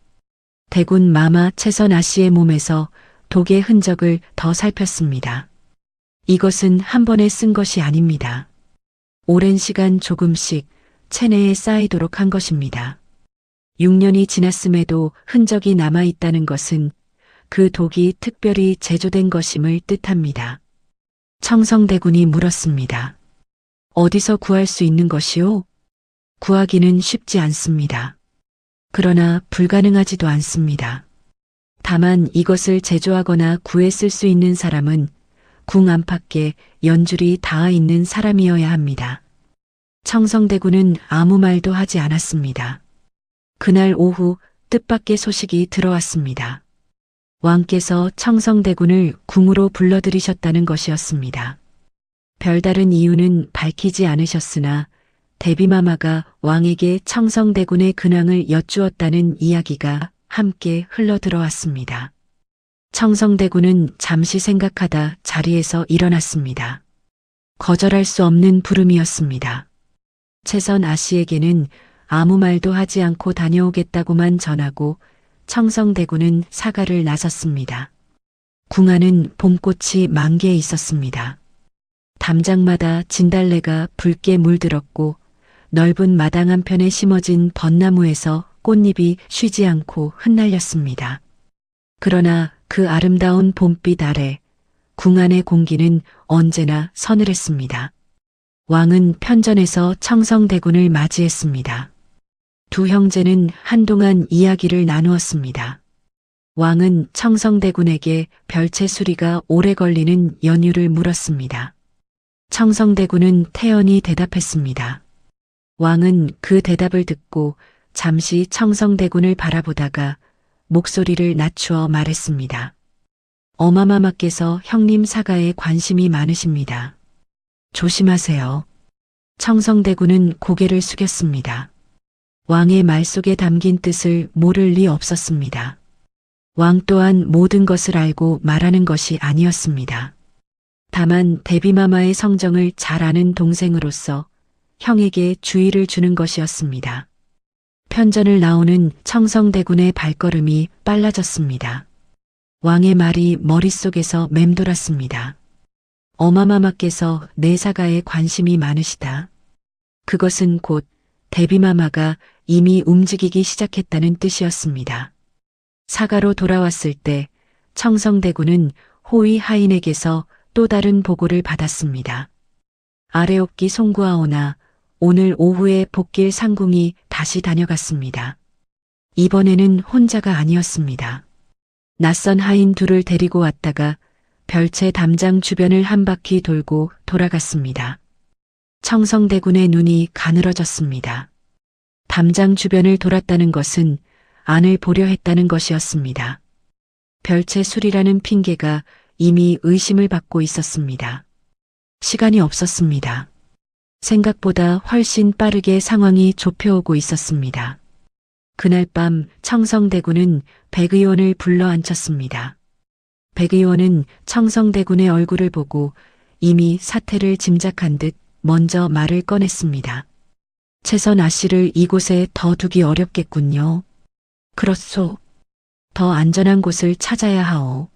대군 마마 채선 아씨의 몸에서 독의 흔적을 더 살폈습니다. 이것은 한 번에 쓴 것이 아닙니다. 오랜 시간 조금씩 체내에 쌓이도록 한 것입니다. 6년이 지났음에도 흔적이 남아있다는 것은 그 독이 특별히 제조된 것임을 뜻합니다. 청성대군이 물었습니다. 어디서 구할 수 있는 것이오? 구하기는 쉽지 않습니다. 그러나 불가능하지도 않습니다. 다만 이것을 제조하거나 구해 쓸 수 있는 사람은 궁 안팎에 연줄이 닿아 있는 사람이어야 합니다. 청성대군은 아무 말도 하지 않았습니다. 그날 오후 뜻밖의 소식이 들어왔습니다. 왕께서 청성대군을 궁으로 불러들이셨다는 것이었습니다. 별다른 이유는 밝히지 않으셨으나 대비마마가 왕에게 청성대군의 근황을 여쭈었다는 이야기가 함께 흘러들어왔습니다. 청성대군은 잠시 생각하다 자리에서 일어났습니다. 거절할 수 없는 부름이었습니다. 최선 아씨에게는 아무 말도 하지 않고 다녀오겠다고만 전하고 청성대군은 사가를 나섰습니다. 궁 안은 봄꽃이 만개해 있었습니다. 담장마다 진달래가 붉게 물들었고 넓은 마당 한편에 심어진 벚나무에서 꽃잎이 쉬지 않고 흩날렸습니다. 그러나 그 아름다운 봄빛 아래 궁 안의 공기는 언제나 서늘했습니다. 왕은 편전에서 청성대군을 맞이했습니다. 두 형제는 한동안 이야기를 나누었습니다. 왕은 청성대군에게 별채 수리가 오래 걸리는 연유를 물었습니다. 청성대군은 태연히 대답했습니다. 왕은 그 대답을 듣고 잠시 청성대군을 바라보다가 목소리를 낮추어 말했습니다. 어마마마께서 형님 사가에 관심이 많으십니다. 조심하세요. 청성대군은 고개를 숙였습니다. 왕의 말 속에 담긴 뜻을 모를 리 없었습니다. 왕 또한 모든 것을 알고 말하는 것이 아니었습니다. 다만 대비마마의 성정을 잘 아는 동생으로서 형에게 주의를 주는 것이었습니다. 편전을 나오는 청성대군의 발걸음이 빨라졌습니다. 왕의 말이 머릿속에서 맴돌았습니다. 어마마마께서 내 사가에 관심이 많으시다. 그것은 곧 대비마마가 이미 움직이기 시작했다는 뜻이었습니다. 사가로 돌아왔을 때 청성대군은 호위 하인에게서 또 다른 보고를 받았습니다. 아래옵기 송구하오나 오늘 오후에 복길 상궁이 다시 다녀갔습니다. 이번에는 혼자가 아니었습니다. 낯선 하인 둘을 데리고 왔다가 별채 담장 주변을 한 바퀴 돌고 돌아갔습니다. 청성대군의 눈이 가늘어졌습니다. 담장 주변을 돌았다는 것은 안을 보려 했다는 것이었습니다. 별채 술이라는 핑계가 이미 의심을 받고 있었습니다. 시간이 없었습니다. 생각보다 훨씬 빠르게 상황이 좁혀오고 있었습니다. 그날 밤 청성대군은 백의원을 불러 앉혔습니다. 백의원은 청성대군의 얼굴을 보고 이미 사태를 짐작한 듯 먼저 말을 꺼냈습니다. 최선 아씨를 이곳에 더 두기 어렵겠군요. 그렇소. 더 안전한 곳을 찾아야 하오.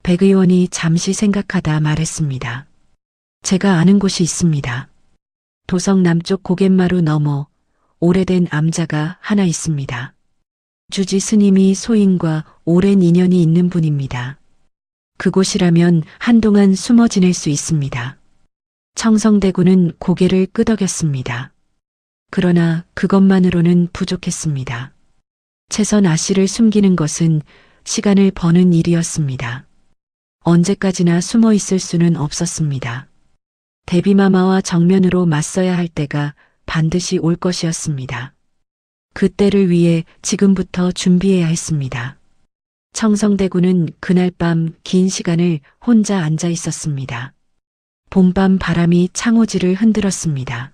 백의원이 잠시 생각하다 말했습니다. 제가 아는 곳이 있습니다. 도성 남쪽 고갯마루 넘어 오래된 암자가 하나 있습니다. 주지 스님이 소인과 오랜 인연이 있는 분입니다. 그곳이라면 한동안 숨어 지낼 수 있습니다. 청성대군은 고개를 끄덕였습니다. 그러나 그것만으로는 부족했습니다. 최선 아씨를 숨기는 것은 시간을 버는 일이었습니다. 언제까지나 숨어 있을 수는 없었습니다. 대비마마와 정면으로 맞서야 할 때가 반드시 올 것이었습니다. 그때를 위해 지금부터 준비해야 했습니다. 청성대군은 그날 밤 긴 시간을 혼자 앉아 있었습니다. 봄밤 바람이 창호지를 흔들었습니다.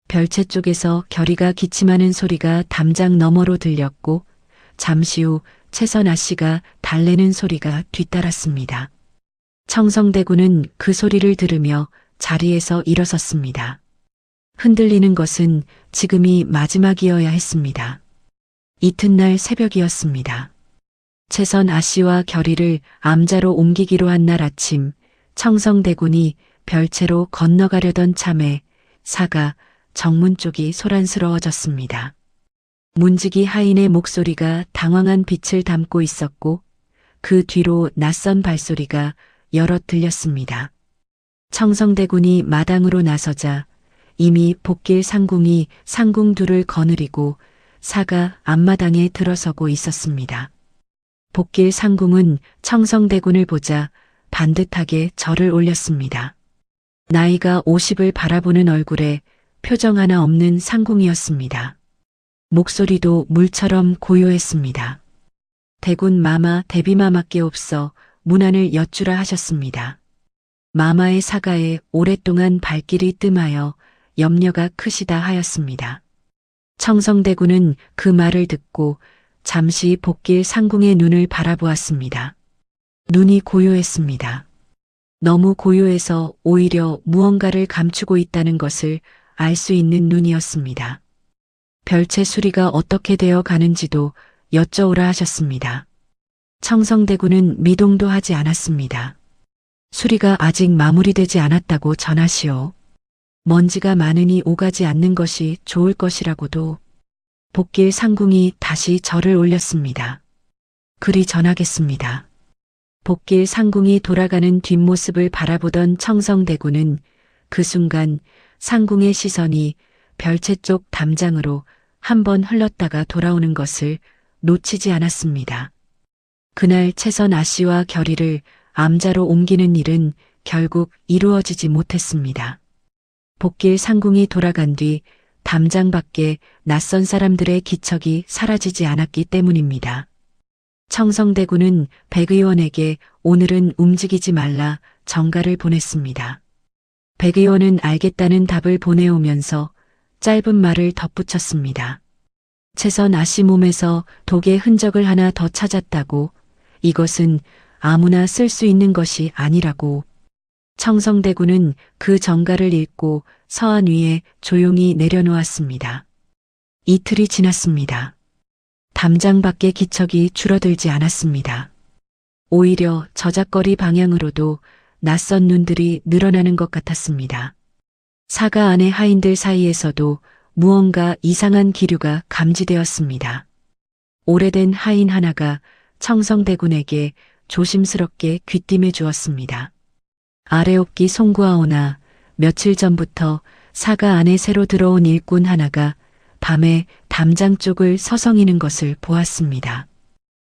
별채 쪽에서 결의가 기침하는 소리가 담장 너머로 들렸고 잠시 후 최선 아씨가 달래는 소리가 뒤따랐습니다. 청성대군은 그 소리를 들으며 자리에서 일어섰습니다. 흔들리는 것은 지금이 마지막이어야 했습니다. 이튿날 새벽이었습니다. 최선 아씨와 결의를 암자로 옮기기로 한 날 아침 청성대군이 별채로 건너가려던 참에 사가, 정문 쪽이 소란스러워졌습니다. 문지기 하인의 목소리가 당황한 빛을 담고 있었고 그 뒤로 낯선 발소리가 여럿 들렸습니다. 청성대군이 마당으로 나서자 이미 복길 상궁이 상궁 둘을 거느리고 사가 앞마당에 들어서고 있었습니다. 복길 상궁은 청성대군을 보자 반듯하게 절을 올렸습니다. 나이가 50을 바라보는 얼굴에 표정 하나 없는 상궁이었습니다. 목소리도 물처럼 고요했습니다. 대군 마마 대비마마께 없어 문안을 여쭈라 하셨습니다. 마마의 사가에 오랫동안 발길이 뜸하여 염려가 크시다 하였습니다. 청성대군은 그 말을 듣고 잠시 복길 상궁의 눈을 바라보았습니다. 눈이 고요했습니다. 너무 고요해서 오히려 무언가를 감추고 있다는 것을 알 수 있는 눈이었습니다. 별채 수리가 어떻게 되어 가는지도 여쭤오라 하셨습니다. 청성대군은 미동도 하지 않았습니다. 수리가 아직 마무리되지 않았다고 전하시오. 먼지가 많으니 오가지 않는 것이 좋을 것이라고도. 복길 상궁이 다시 절을 올렸습니다. 그리 전하겠습니다. 복길 상궁이 돌아가는 뒷모습을 바라보던 청성대군은 그 순간 상궁의 시선이 별채 쪽 담장으로 한번 흘렀다가 돌아오는 것을 놓치지 않았습니다. 그날 채선 아씨와 결의를 암자로 옮기는 일은 결국 이루어지지 못했습니다. 복길 상궁이 돌아간 뒤 담장 밖에 낯선 사람들의 기척이 사라지지 않았기 때문입니다. 청성대군은 백 의원에게 오늘은 움직이지 말라 전가를 보냈습니다. 백 의원은 알겠다는 답을 보내오면서 짧은 말을 덧붙였습니다. 채선 아씨 몸에서 독의 흔적을 하나 더 찾았다고. 이것은 아무나 쓸 수 있는 것이 아니라고. 청성대군은 그 전가를 읽고 서한 위에 조용히 내려놓았습니다. 이틀이 지났습니다. 담장 밖의 기척이 줄어들지 않았습니다. 오히려 저작거리 방향으로도 낯선 눈들이 늘어나는 것 같았습니다. 사가 안의 하인들 사이에서도 무언가 이상한 기류가 감지되었습니다. 오래된 하인 하나가 청성대군에게 조심스럽게 귀띔해 주었습니다. 아래옵기 송구하오나 며칠 전부터 사가 안에 새로 들어온 일꾼 하나가 밤에 담장 쪽을 서성이는 것을 보았습니다.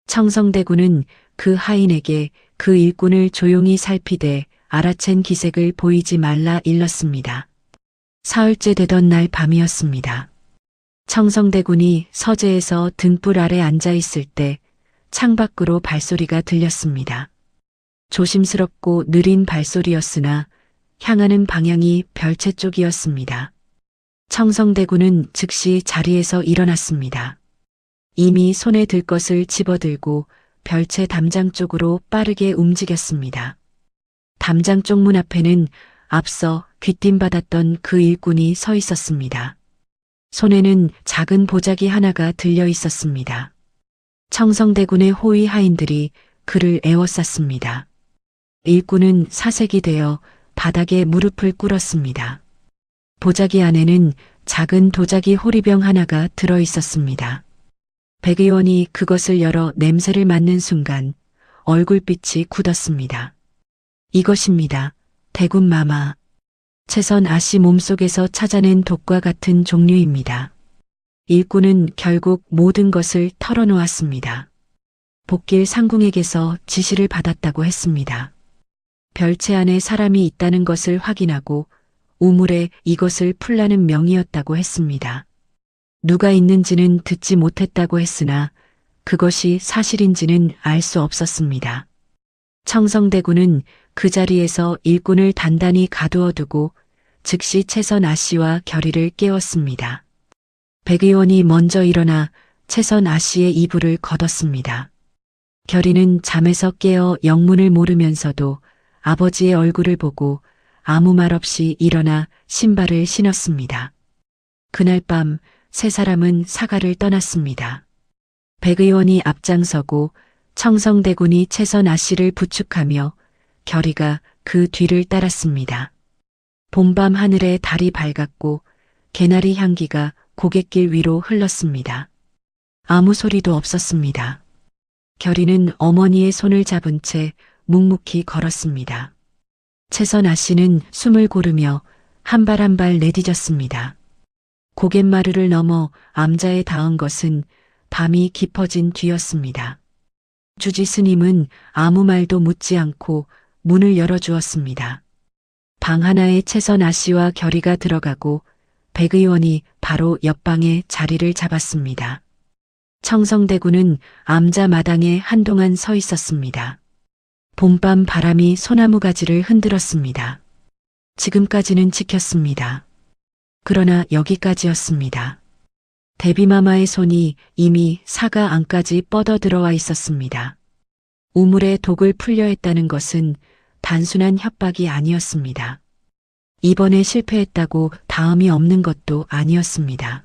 청성대군은 그 하인에게 그 일꾼을 조용히 살피되 알아챈 기색을 보이지 말라 일렀습니다. 사흘째 되던 날 밤이었습니다. 청성대군이 서재에서 등불 아래 앉아 있을 때 창밖으로 발소리가 들렸습니다. 조심스럽고 느린 발소리였으나 향하는 방향이 별채 쪽이었습니다. 청성대군은 즉시 자리에서 일어났습니다. 이미 손에 들 것을 집어들고 별채 담장 쪽으로 빠르게 움직였습니다. 담장 쪽 문 앞에는 앞서 귀띔받았던 그 일꾼이 서 있었습니다. 손에는 작은 보자기 하나가 들려 있었습니다. 청성대군의 호위 하인들이 그를 에워쌌습니다. 일꾼은 사색이 되어 바닥에 무릎을 꿇었습니다. 보자기 안에는 작은 도자기 호리병 하나가 들어 있었습니다. 백 의원이 그것을 열어 냄새를 맡는 순간 얼굴빛이 굳었습니다. 이것입니다. 대군 마마. 채선 아씨 몸속에서 찾아낸 독과 같은 종류입니다. 일꾼은 결국 모든 것을 털어놓았습니다. 복길 상궁에게서 지시를 받았다고 했습니다. 별채 안에 사람이 있다는 것을 확인하고 우물에 이것을 풀라는 명이었다고 했습니다. 누가 있는지는 듣지 못했다고 했으나 그것이 사실인지는 알 수 없었습니다. 청성대군은 그 자리에서 일꾼을 단단히 가두어두고 즉시 채선 아씨와 결의를 깨웠습니다. 백 의원이 먼저 일어나 채선 아씨의 이불을 걷었습니다. 결의는 잠에서 깨어 영문을 모르면서도 아버지의 얼굴을 보고 아무 말 없이 일어나 신발을 신었습니다. 그날 밤 세 사람은 사가를 떠났습니다. 백 의원이 앞장서고 청성대군이 채선 아씨를 부축하며 결의가 그 뒤를 따랐습니다. 봄밤 하늘에 달이 밝았고 개나리 향기가 고갯길 위로 흘렀습니다. 아무 소리도 없었습니다. 결이는 어머니의 손을 잡은 채 묵묵히 걸었습니다. 채선 아씨는 숨을 고르며 한 발 한 발 내디뎠습니다. 고갯마루를 넘어 암자에 닿은 것은 밤이 깊어진 뒤였습니다. 주지 스님은 아무 말도 묻지 않고 문을 열어주었습니다. 방 하나에 채선 아씨와 결이가 들어가고 백 의원이 바로 옆방에 자리를 잡았습니다. 청성대군은 암자 마당에 한동안 서 있었습니다. 봄밤 바람이 소나무 가지를 흔들었습니다. 지금까지는 지켰습니다. 그러나 여기까지였습니다. 대비마마의 손이 이미 사가 안까지 뻗어 들어와 있었습니다. 우물에 독을 풀려 했다는 것은 단순한 협박이 아니었습니다. 이번에 실패했다고 다음이 없는 것도 아니었습니다.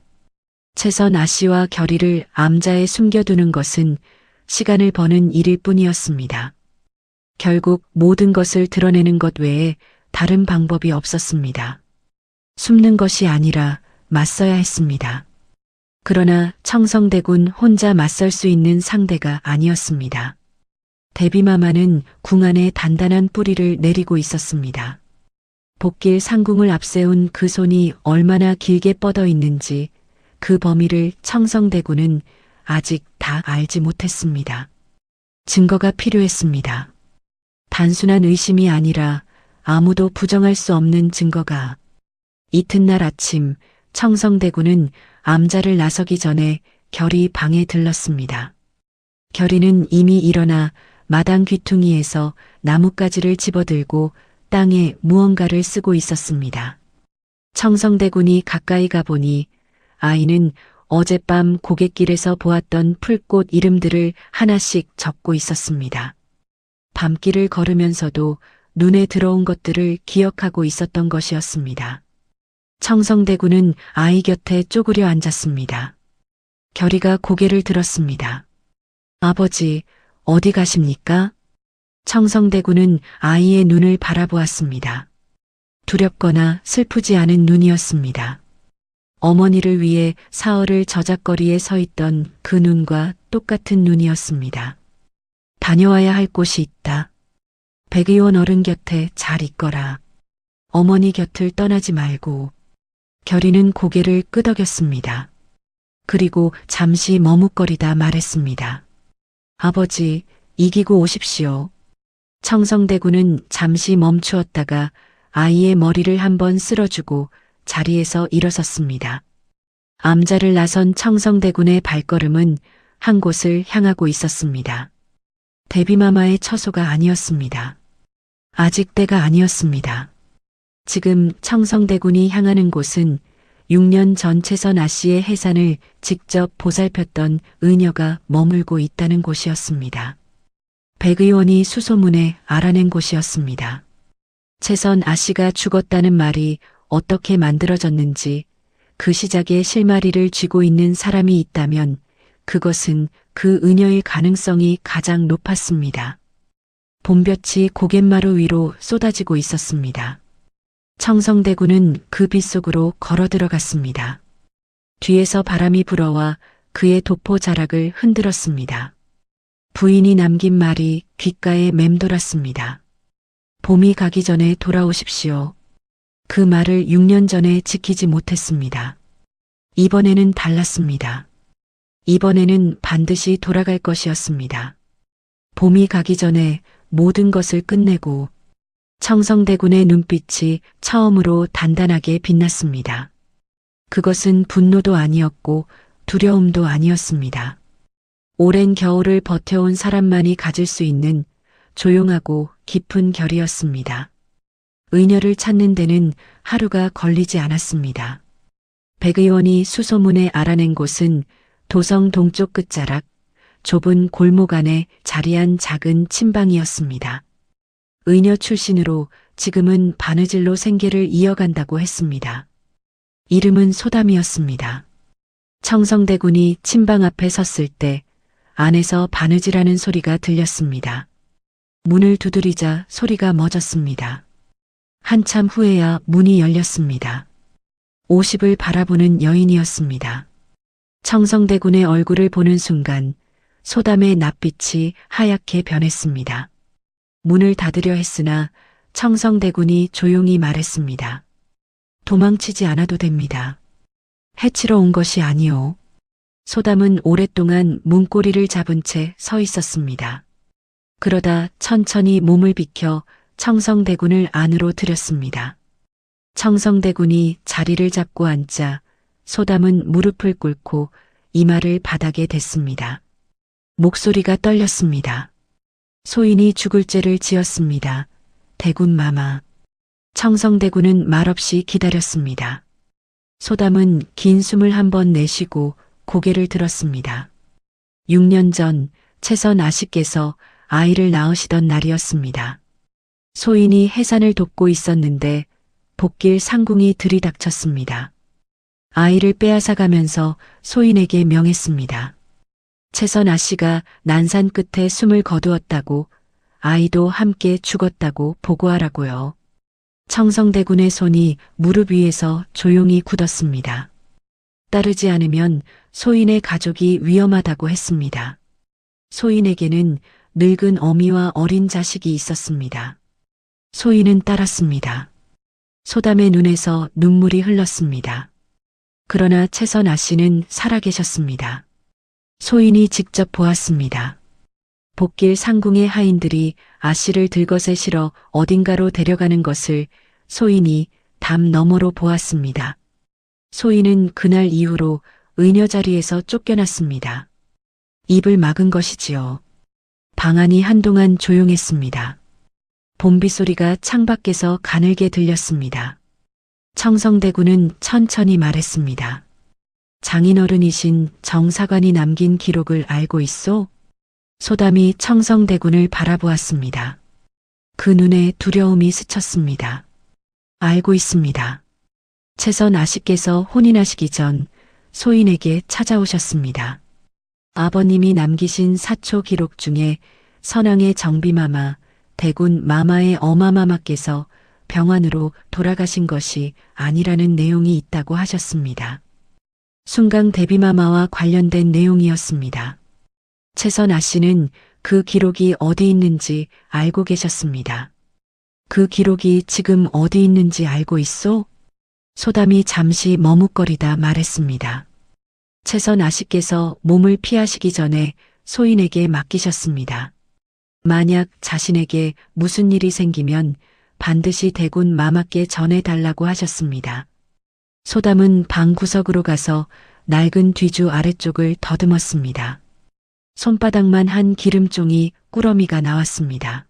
채선 아씨와 결이를 암자에 숨겨두는 것은 시간을 버는 일일 뿐이었습니다. 결국 모든 것을 드러내는 것 외에 다른 방법이 없었습니다. 숨는 것이 아니라 맞서야 했습니다. 그러나 청성대군 혼자 맞설 수 있는 상대가 아니었습니다. 대비마마는 궁 안에 단단한 뿌리를 내리고 있었습니다. 복길 상궁을 앞세운 그 손이 얼마나 길게 뻗어 있는지 그 범위를 청성대군은 아직 다 알지 못했습니다. 증거가 필요했습니다. 단순한 의심이 아니라 아무도 부정할 수 없는 증거가. 이튿날 아침 청성대군은 암자를 나서기 전에 결이 방에 들렀습니다. 결이는 이미 일어나 마당 귀퉁이에서 나뭇가지를 집어들고 땅에 무언가를 쓰고 있었습니다. 청성대군이 가까이 가보니 아이는 어젯밤 고갯길에서 보았던 풀꽃 이름들을 하나씩 적고 있었습니다. 밤길을 걸으면서도 눈에 들어온 것들을 기억하고 있었던 것이었습니다. 청성대군은 아이 곁에 쪼그려 앉았습니다. 결이가 고개를 들었습니다. 아버지, 어디 가십니까? 청성대군은 아이의 눈을 바라보았습니다. 두렵거나 슬프지 않은 눈이었습니다. 어머니를 위해 사흘을 저작거리에 서 있던 그 눈과 똑같은 눈이었습니다. 다녀와야 할 곳이 있다. 백의원 어른 곁에 잘 있거라. 어머니 곁을 떠나지 말고. 결이는 고개를 끄덕였습니다. 그리고 잠시 머뭇거리다 말했습니다. 아버지, 이기고 오십시오. 청성대군은 잠시 멈추었다가 아이의 머리를 한번 쓸어주고 자리에서 일어섰습니다. 암자를 나선 청성대군의 발걸음은 한 곳을 향하고 있었습니다. 대비마마의 처소가 아니었습니다. 아직 때가 아니었습니다. 지금 청성대군이 향하는 곳은 6년 전 채선 아씨의 해산을 직접 보살폈던 의녀가 머물고 있다는 곳이었습니다. 백 의원이 수소문에 알아낸 곳이었습니다. 채선 아씨가 죽었다는 말이 어떻게 만들어졌는지 그 시작에 실마리를 쥐고 있는 사람이 있다면 그것은 그 의녀일 가능성이 가장 높았습니다. 봄볕이 고갯마루 위로 쏟아지고 있었습니다. 청성대군은 그 빛 속으로 걸어 들어갔습니다. 뒤에서 바람이 불어와 그의 도포 자락을 흔들었습니다. 부인이 남긴 말이 귓가에 맴돌았습니다. 봄이 가기 전에 돌아오십시오. 그 말을 6년 전에 지키지 못했습니다. 이번에는 달랐습니다. 이번에는 반드시 돌아갈 것이었습니다. 봄이 가기 전에 모든 것을 끝내고. 청성대군의 눈빛이 처음으로 단단하게 빛났습니다. 그것은 분노도 아니었고 두려움도 아니었습니다. 오랜 겨울을 버텨온 사람만이 가질 수 있는 조용하고 깊은 결이었습니다. 의녀를 찾는 데는 하루가 걸리지 않았습니다. 백 의원이 수소문에 알아낸 곳은 도성 동쪽 끝자락 좁은 골목 안에 자리한 작은 침방이었습니다. 의녀 출신으로 지금은 바느질로 생계를 이어간다고 했습니다. 이름은 소담이었습니다. 청성대군이 침방 앞에 섰을 때 안에서 바느질하는 소리가 들렸습니다. 문을 두드리자 소리가 멎었습니다. 한참 후에야 문이 열렸습니다. 50을 바라보는 여인이었습니다. 청성대군의 얼굴을 보는 순간 소담의 낯빛이 하얗게 변했습니다. 문을 닫으려 했으나 청성대군이 조용히 말했습니다. 도망치지 않아도 됩니다. 해치러 온 것이 아니오. 소담은 오랫동안 문고리를 잡은 채 서 있었습니다. 그러다 천천히 몸을 비켜 청성대군을 안으로 들였습니다. 청성대군이 자리를 잡고 앉자 소담은 무릎을 꿇고 이마를 바닥에 댔습니다. 목소리가 떨렸습니다. 소인이 죽을 죄를 지었습니다. 대군 마마. 청성대군은 말없이 기다렸습니다. 소담은 긴 숨을 한번 내쉬고 고개를 들었습니다. 6년 전 채선 아씨께서 아이를 낳으시던 날이었습니다. 소인이 해산을 돕고 있었는데 복길 상궁이 들이닥쳤습니다. 아이를 빼앗아가면서 소인에게 명했습니다. 채선 아씨가 난산 끝에 숨을 거두었다고, 아이도 함께 죽었다고 보고하라고요. 청성대군의 손이 무릎 위에서 조용히 굳었습니다. 따르지 않으면 소인의 가족이 위험하다고 했습니다. 소인에게는 늙은 어미와 어린 자식이 있었습니다. 소인은 따랐습니다. 소담의 눈에서 눈물이 흘렀습니다. 그러나 채선 아씨는 살아계셨습니다. 소인이 직접 보았습니다. 복길 상궁의 하인들이 아씨를 들것에 실어 어딘가로 데려가는 것을 소인이 담 너머로 보았습니다. 소인은 그날 이후로 의녀 자리에서 쫓겨났습니다. 입을 막은 것이지요. 방 안이 한동안 조용했습니다. 봄비 소리가 창밖에서 가늘게 들렸습니다. 청성대군은 천천히 말했습니다. 장인어른이신 정사관이 남긴 기록을 알고 있소? 소담이 청성대군을 바라보았습니다. 그 눈에 두려움이 스쳤습니다. 알고 있습니다. 채선 아씨께서 혼인하시기 전 소인에게 찾아오셨습니다. 아버님이 남기신 사초 기록 중에 선왕의 정비마마, 대군 마마의 어마마마께서 병환으로 돌아가신 것이 아니라는 내용이 있다고 하셨습니다. 순강 대비마마와 관련된 내용이었습니다. 채선 아씨는 그 기록이 어디 있는지 알고 계셨습니다. 그 기록이 지금 어디 있는지 알고 있소? 소담이 잠시 머뭇거리다 말했습니다. 채선 아씨께서 몸을 피하시기 전에 소인에게 맡기셨습니다. 만약 자신에게 무슨 일이 생기면 반드시 대군 마마께 전해달라고 하셨습니다. 소담은 방 구석으로 가서 낡은 뒤주 아래쪽을 더듬었습니다. 손바닥만 한 기름종이 꾸러미가 나왔습니다.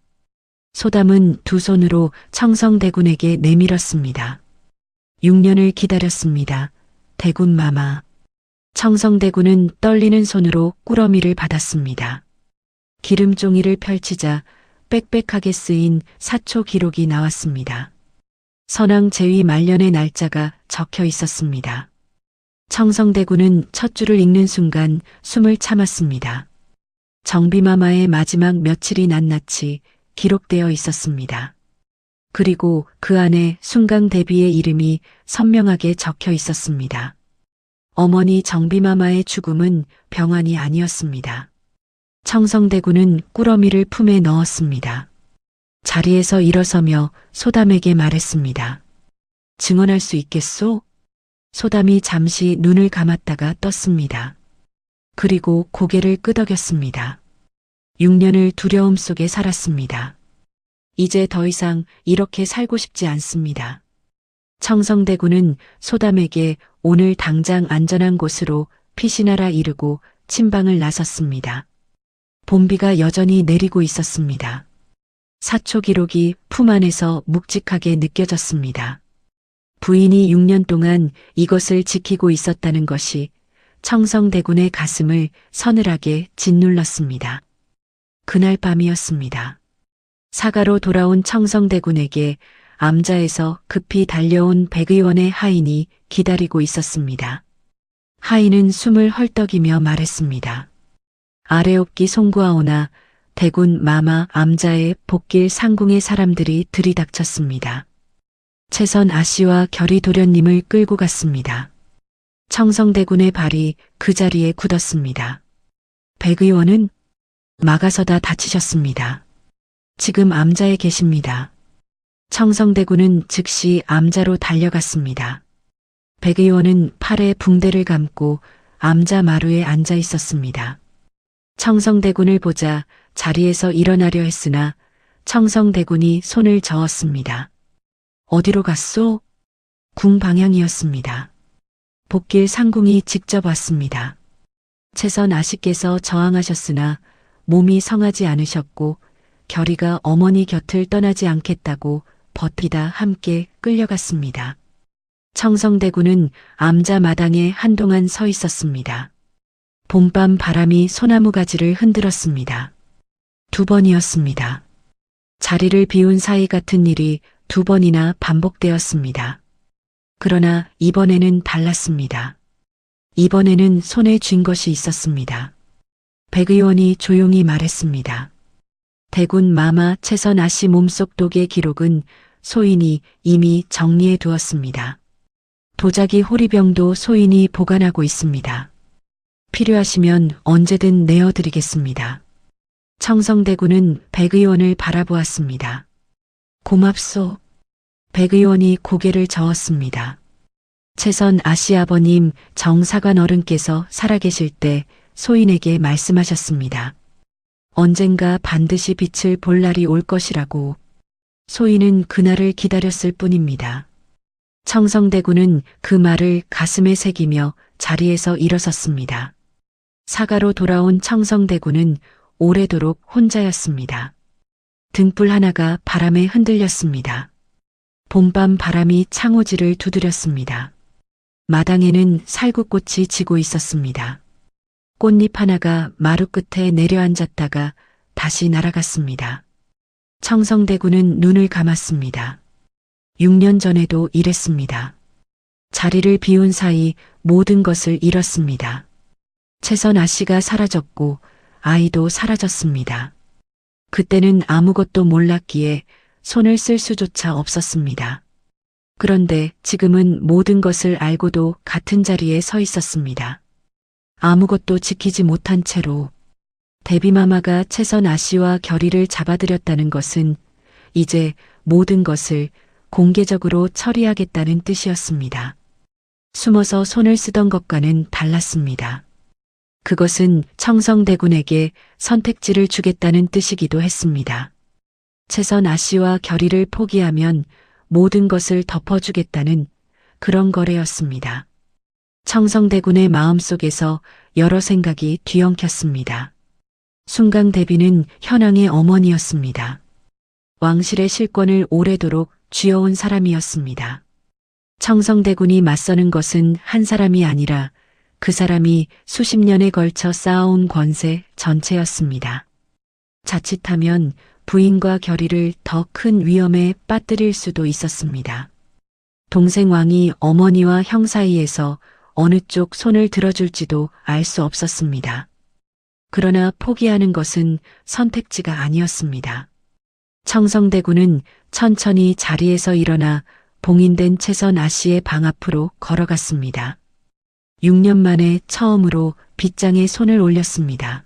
소담은 두 손으로 청성대군에게 내밀었습니다. 6년을 기다렸습니다. 대군 마마. 청성대군은 떨리는 손으로 꾸러미를 받았습니다. 기름종이를 펼치자 빽빽하게 쓰인 사초 기록이 나왔습니다. 선왕 제위 말년의 날짜가 적혀 있었습니다. 청성대군은 첫 줄을 읽는 순간 숨을 참았습니다. 정비마마의 마지막 며칠이 낱낱이 기록되어 있었습니다. 그리고 그 안에 순강 대비의 이름이 선명하게 적혀 있었습니다. 어머니 정비마마의 죽음은 병환이 아니었습니다. 청성대군은 꾸러미를 품에 넣었습니다. 자리에서 일어서며 소담에게 말했습니다. 증언할 수 있겠소? 소담이 잠시 눈을 감았다가 떴습니다. 그리고 고개를 끄덕였습니다. 6년을 두려움 속에 살았습니다. 이제 더 이상 이렇게 살고 싶지 않습니다. 청성대군은 소담에게 오늘 당장 안전한 곳으로 피신하라 이르고 침방을 나섰습니다. 봄비가 여전히 내리고 있었습니다. 사초 기록이 품 안에서 묵직하게 느껴졌습니다. 부인이 6년 동안 이것을 지키고 있었다는 것이 청성대군의 가슴을 서늘하게 짓눌렀습니다. 그날 밤이었습니다. 사가로 돌아온 청성대군에게 암자에서 급히 달려온 백의원의 하인이 기다리고 있었습니다. 하인은 숨을 헐떡이며 말했습니다. 아래옵기 송구하오나 대군 마마 암자의 복길 상궁의 사람들이 들이닥쳤습니다. 최선 아씨와 결이 도련님을 끌고 갔습니다. 청성대군의 발이 그 자리에 굳었습니다. 백 의원은 막아서다 다치셨습니다. 지금 암자에 계십니다. 청성대군은 즉시 암자로 달려갔습니다. 백 의원은 팔에 붕대를 감고 암자 마루에 앉아 있었습니다. 청성대군을 보자 자리에서 일어나려 했으나 청성대군이 손을 저었습니다. 어디로 갔소? 궁 방향이었습니다. 복길 상궁이 직접 왔습니다. 최선 아씨께서 저항하셨으나 몸이 성하지 않으셨고 결이가 어머니 곁을 떠나지 않겠다고 버티다 함께 끌려갔습니다. 청성대군은 암자 마당에 한동안 서 있었습니다. 봄밤 바람이 소나무 가지를 흔들었습니다. 2번이었습니다. 자리를 비운 사이 같은 일이 2번이나 반복되었습니다. 그러나 이번에는 달랐습니다. 이번에는 손에 쥔 것이 있었습니다. 백 의원이 조용히 말했습니다. 대군 마마 최선 아씨 몸속 독의 기록은 소인이 이미 정리해 두었습니다. 도자기 호리병도 소인이 보관하고 있습니다. 필요하시면 언제든 내어드리겠습니다. 청성대군은 백 의원을 바라보았습니다. 고맙소. 백 의원이 고개를 저었습니다. 최선 아씨 아버님 정사관 어른께서 살아계실 때 소인에게 말씀하셨습니다. 언젠가 반드시 빛을 볼 날이 올 것이라고. 소인은 그날을 기다렸을 뿐입니다. 청성대군은 그 말을 가슴에 새기며 자리에서 일어섰습니다. 사가로 돌아온 청성대군은 오래도록 혼자였습니다. 등불 하나가 바람에 흔들렸습니다. 봄밤 바람이 창호지를 두드렸습니다. 마당에는 살구꽃이 지고 있었습니다. 꽃잎 하나가 마루 끝에 내려앉았다가 다시 날아갔습니다. 청성대군은 눈을 감았습니다. 6년 전에도 이랬습니다. 자리를 비운 사이 모든 것을 잃었습니다. 최선 아씨가 사라졌고 아이도 사라졌습니다. 그때는 아무것도 몰랐기에 손을 쓸 수조차 없었습니다. 그런데 지금은 모든 것을 알고도 같은 자리에 서 있었습니다. 아무것도 지키지 못한 채로 데비마마가 최선 아씨와 결의를 잡아들였다는 것은 이제 모든 것을 공개적으로 처리하겠다는 뜻이었습니다. 숨어서 손을 쓰던 것과는 달랐습니다. 그것은 청성대군에게 선택지를 주겠다는 뜻이기도 했습니다. 최선 아씨와 결의를 포기하면 모든 것을 덮어주겠다는 그런 거래였습니다. 청성대군의 마음속에서 여러 생각이 뒤엉켰습니다. 순강대비는 현왕의 어머니였습니다. 왕실의 실권을 오래도록 쥐어온 사람이었습니다. 청성대군이 맞서는 것은 한 사람이 아니라 그 사람이 수십 년에 걸쳐 쌓아온 권세 전체였습니다. 자칫하면 부인과 결의를 더 큰 위험에 빠뜨릴 수도 있었습니다. 동생 왕이 어머니와 형 사이에서 어느 쪽 손을 들어줄지도 알 수 없었습니다. 그러나 포기하는 것은 선택지가 아니었습니다. 청성대군은 천천히 자리에서 일어나 봉인된 최선 아씨의 방 앞으로 걸어갔습니다. 6년 만에 처음으로 빗장에 손을 올렸습니다.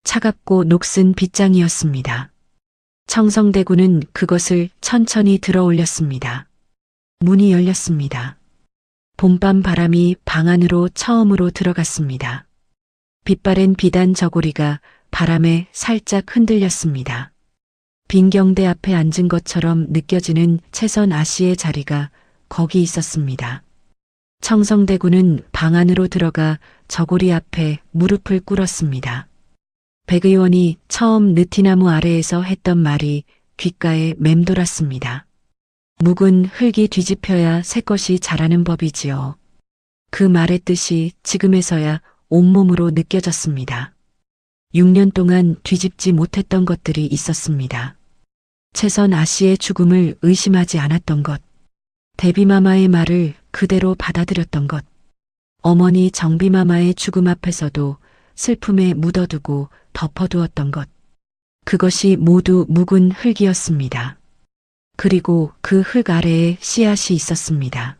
차갑고 녹슨 빗장이었습니다. 청성대군은 그것을 천천히 들어 올렸습니다. 문이 열렸습니다. 봄밤 바람이 방 안으로 처음으로 들어갔습니다. 빛바랜 비단 저고리가 바람에 살짝 흔들렸습니다. 빈경대 앞에 앉은 것처럼 느껴지는 최선 아씨의 자리가 거기 있었습니다. 청성대군은 방 안으로 들어가 저고리 앞에 무릎을 꿇었습니다. 백 의원이 처음 느티나무 아래에서 했던 말이 귓가에 맴돌았습니다. 묵은 흙이 뒤집혀야 새 것이 자라는 법이지요. 그 말의 뜻이 지금에서야 온몸으로 느껴졌습니다. 6년 동안 뒤집지 못했던 것들이 있었습니다. 최선 아씨의 죽음을 의심하지 않았던 것, 데비마마의 말을 그대로 받아들였던 것, 어머니 정비마마의 죽음 앞에서도 슬픔에 묻어두고 덮어두었던 것, 그것이 모두 묵은 흙이었습니다. 그리고 그 흙 아래에 씨앗이 있었습니다.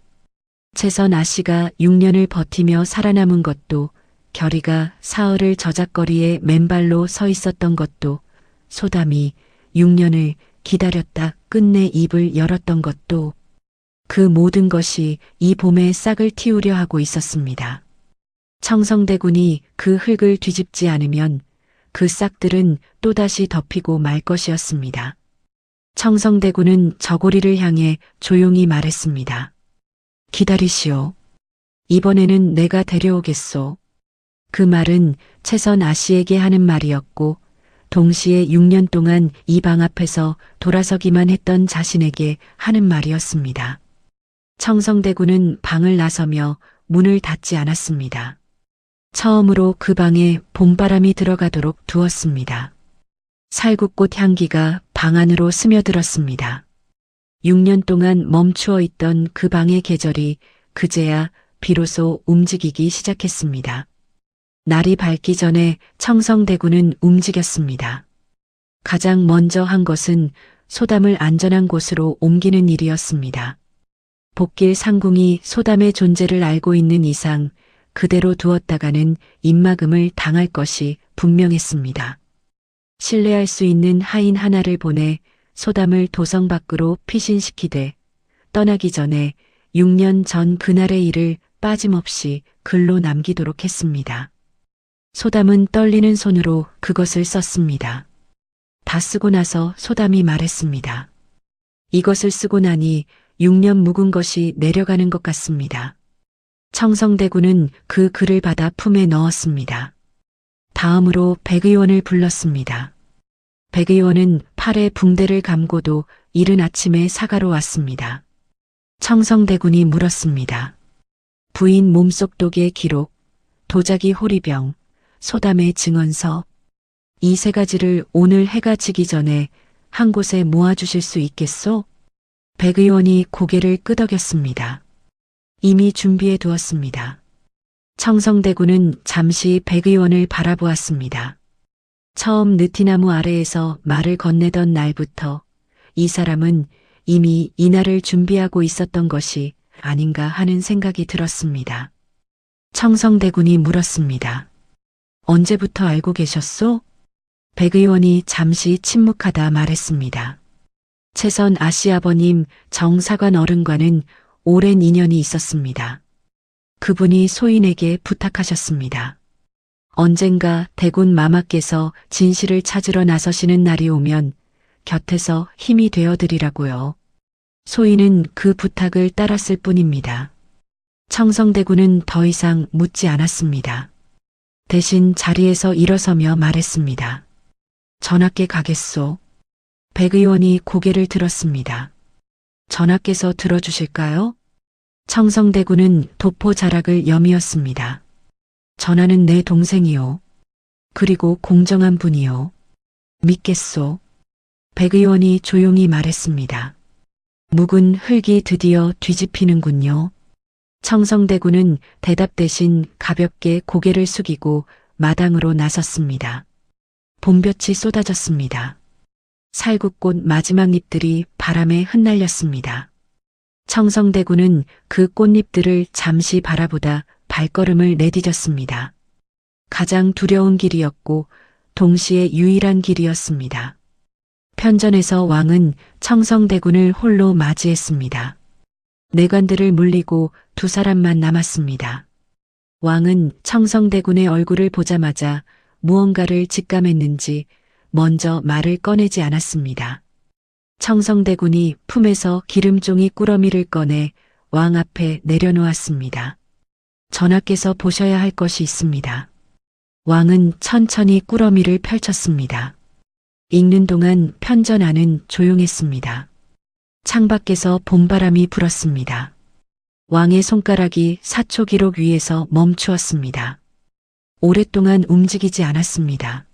채선 아씨가 6년을 버티며 살아남은 것도, 결이가 사흘을 저작거리에 맨발로 서 있었던 것도, 소담이 6년을 기다렸다 끝내 입을 열었던 것도, 그 모든 것이 이 봄에 싹을 틔우려 하고 있었습니다. 청성대군이 그 흙을 뒤집지 않으면 그 싹들은 또다시 덮이고 말 것이었습니다. 청성대군은 저고리를 향해 조용히 말했습니다. 기다리시오. 이번에는 내가 데려오겠소. 그 말은 채선 아씨에게 하는 말이었고, 동시에 6년 동안 이 방 앞에서 돌아서기만 했던 자신에게 하는 말이었습니다. 청성대군은 방을 나서며 문을 닫지 않았습니다. 처음으로 그 방에 봄바람이 들어가도록 두었습니다. 살구꽃 향기가 방 안으로 스며들었습니다. 6년 동안 멈추어 있던 그 방의 계절이 그제야 비로소 움직이기 시작했습니다. 날이 밝기 전에 청성대군은 움직였습니다. 가장 먼저 한 것은 소담을 안전한 곳으로 옮기는 일이었습니다. 복길 상궁이 소담의 존재를 알고 있는 이상 그대로 두었다가는 입막음을 당할 것이 분명했습니다. 신뢰할 수 있는 하인 하나를 보내 소담을 도성 밖으로 피신시키되 떠나기 전에 6년 전 그날의 일을 빠짐없이 글로 남기도록 했습니다. 소담은 떨리는 손으로 그것을 썼습니다. 다 쓰고 나서 소담이 말했습니다. 이것을 쓰고 나니 6년 묵은 것이 내려가는 것 같습니다. 청성대군은 그 글을 받아 품에 넣었습니다. 다음으로 백의원을 불렀습니다. 백의원은 팔에 붕대를 감고도 이른 아침에 사가로 왔습니다. 청성대군이 물었습니다. 부인 몸속 독의 기록, 도자기 호리병, 소담의 증언서, 이 세 가지를 오늘 해가 지기 전에 한 곳에 모아주실 수 있겠소? 백의원이 고개를 끄덕였습니다. 이미 준비해 두었습니다. 청성대군은 잠시 백의원을 바라보았습니다. 처음 느티나무 아래에서 말을 건네던 날부터 이 사람은 이미 이날을 준비하고 있었던 것이 아닌가 하는 생각이 들었습니다. 청성대군이 물었습니다. 언제부터 알고 계셨소? 백의원이 잠시 침묵하다 말했습니다. 채선 아씨 아버님 정사관 어른과는 오랜 인연이 있었습니다. 그분이 소인에게 부탁하셨습니다. 언젠가 대군 마마께서 진실을 찾으러 나서시는 날이 오면 곁에서 힘이 되어드리라고요. 소인은 그 부탁을 따랐을 뿐입니다. 청성대군은 더 이상 묻지 않았습니다. 대신 자리에서 일어서며 말했습니다. 전하께 가겠소. 백의원이 고개를 들었습니다. 전하께서 들어주실까요? 청성대군은 도포 자락을 여미었습니다. 전하는 내 동생이요. 그리고 공정한 분이요. 믿겠소. 백의원이 조용히 말했습니다. 묵은 흙이 드디어 뒤집히는군요. 청성대군은 대답 대신 가볍게 고개를 숙이고 마당으로 나섰습니다. 봄볕이 쏟아졌습니다. 살구꽃 마지막 잎들이 바람에 흩날렸습니다. 청성대군은 그 꽃잎들을 잠시 바라보다 발걸음을 내디뎠습니다. 가장 두려운 길이었고 동시에 유일한 길이었습니다. 편전에서 왕은 청성대군을 홀로 맞이했습니다. 내관들을 물리고 두 사람만 남았습니다. 왕은 청성대군의 얼굴을 보자마자 무언가를 직감했는지 먼저 말을 꺼내지 않았습니다. 청성대군이 품에서 기름종이 꾸러미를 꺼내 왕 앞에 내려놓았습니다. 전하께서 보셔야 할 것이 있습니다. 왕은 천천히 꾸러미를 펼쳤습니다. 읽는 동안 편전 안은 조용했습니다. 창밖에서 봄바람이 불었습니다. 왕의 손가락이 사초 기록 위에서 멈추었습니다. 오랫동안 움직이지 않았습니다.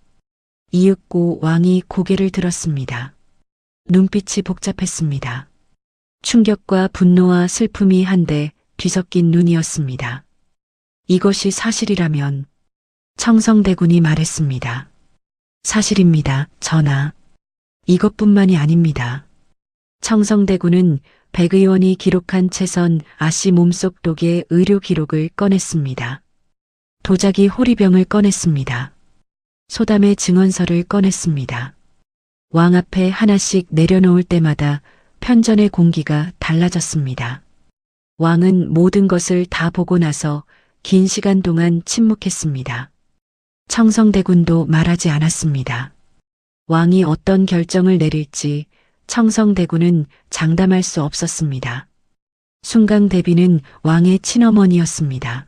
이윽고 왕이 고개를 들었습니다. 눈빛이 복잡했습니다. 충격과 분노와 슬픔이 한데 뒤섞인 눈이었습니다. 이것이 사실이라면 청성대군이 말했습니다. 사실입니다, 전하. 이것뿐만이 아닙니다. 청성대군은 백 의원이 기록한 채선 아씨 몸속 독의 의료 기록을 꺼냈습니다. 도자기 호리병을 꺼냈습니다. 소담의 증언서를 꺼냈습니다. 왕 앞에 하나씩 내려놓을 때마다 편전의 공기가 달라졌습니다. 왕은 모든 것을 다 보고 나서 긴 시간 동안 침묵했습니다. 청성대군도 말하지 않았습니다. 왕이 어떤 결정을 내릴지 청성대군은 장담할 수 없었습니다. 순강대비는 왕의 친어머니였습니다.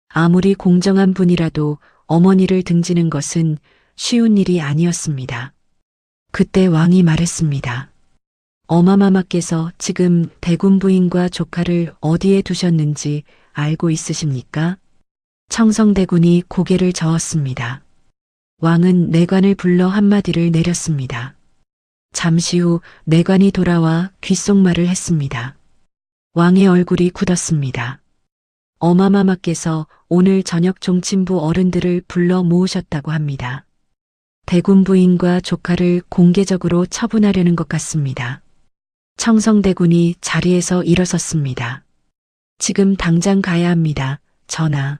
아무리 공정한 분이라도 어머니를 등지는 것은 쉬운 일이 아니었습니다. 그때 왕이 말했습니다. 어마마마께서 지금 대군 부인과 조카를 어디에 두셨는지 알고 있으십니까? 청성대군이 고개를 저었습니다. 왕은 내관을 불러 한마디를 내렸습니다. 잠시 후 내관이 돌아와 귓속말을 했습니다. 왕의 얼굴이 굳었습니다. 어마마마께서 오늘 저녁 종친부 어른들을 불러 모으셨다고 합니다. 대군 부인과 조카를 공개적으로 처분하려는 것 같습니다. 청성대군이 자리에서 일어섰습니다. 지금 당장 가야 합니다. 전하.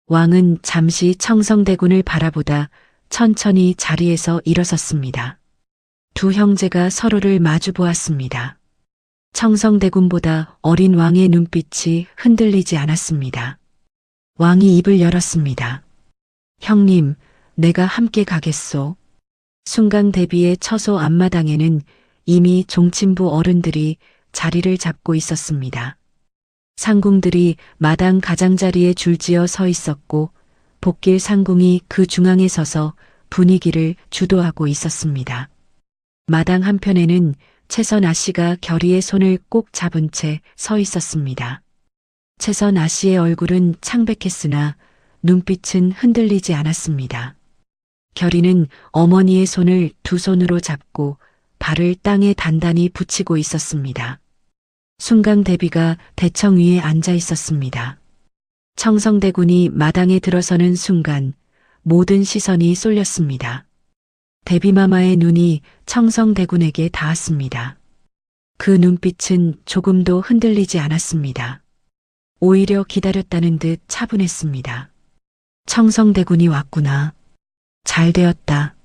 왕은 잠시 청성대군을 바라보다 천천히 자리에서 일어섰습니다. 두 형제가 서로를 마주 보았습니다. 청성대군보다 어린 왕의 눈빛이 흔들리지 않았습니다. 왕이 입을 열었습니다. 형님, 내가 함께 가겠소. 순강대비의 처소 앞마당에는 이미 종친부 어른들이 자리를 잡고 있었습니다. 상궁들이 마당 가장자리에 줄지어 서 있었고 복길 상궁이 그 중앙에 서서 분위기를 주도하고 있었습니다. 마당 한편에는 채선 아씨가 결의의 손을 꼭 잡은 채 서 있었습니다. 채선 아씨의 얼굴은 창백했으나 눈빛은 흔들리지 않았습니다. 결의는 어머니의 손을 두 손으로 잡고 발을 땅에 단단히 붙이고 있었습니다. 순강대비가 대청 위에 앉아 있었습니다. 청성대군이 마당에 들어서는 순간 모든 시선이 쏠렸습니다. 대비마마의 눈이 청성대군에게 닿았습니다. 그 눈빛은 조금도 흔들리지 않았습니다. 오히려 기다렸다는 듯 차분했습니다. 청성대군이 왔구나. 잘 되었다.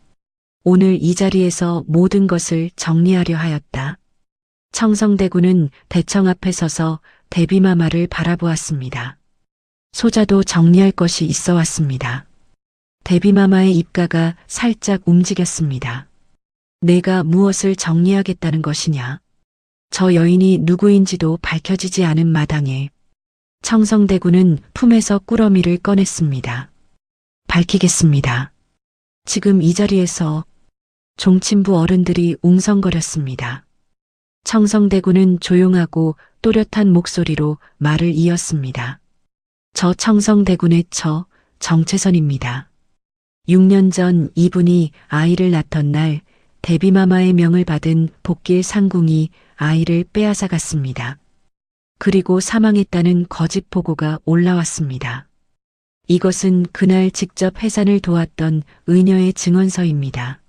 오늘 이 자리에서 모든 것을 정리하려 하였다. 청성대군은 대청 앞에 서서 대비마마를 바라보았습니다. 소자도 정리할 것이 있어 왔습니다. 대비마마의 입가가 살짝 움직였습니다. 내가 무엇을 정리하겠다는 것이냐? 저 여인이 누구인지도 밝혀지지 않은 마당에 청성대군은 품에서 꾸러미를 꺼냈습니다. 밝히겠습니다. 지금 이 자리에서 종친부 어른들이 웅성거렸습니다. 청성대군은 조용하고 또렷한 목소리로 말을 이었습니다. 저 청성대군의 처 정채선입니다. 6년 전 이분이 아이를 낳던 날 대비마마의 명을 받은 복길 상궁이 아이를 빼앗아 갔습니다. 그리고 사망했다는 거짓 보고가 올라왔습니다. 이것은 그날 직접 해산을 도왔던 의녀의 증언서입니다.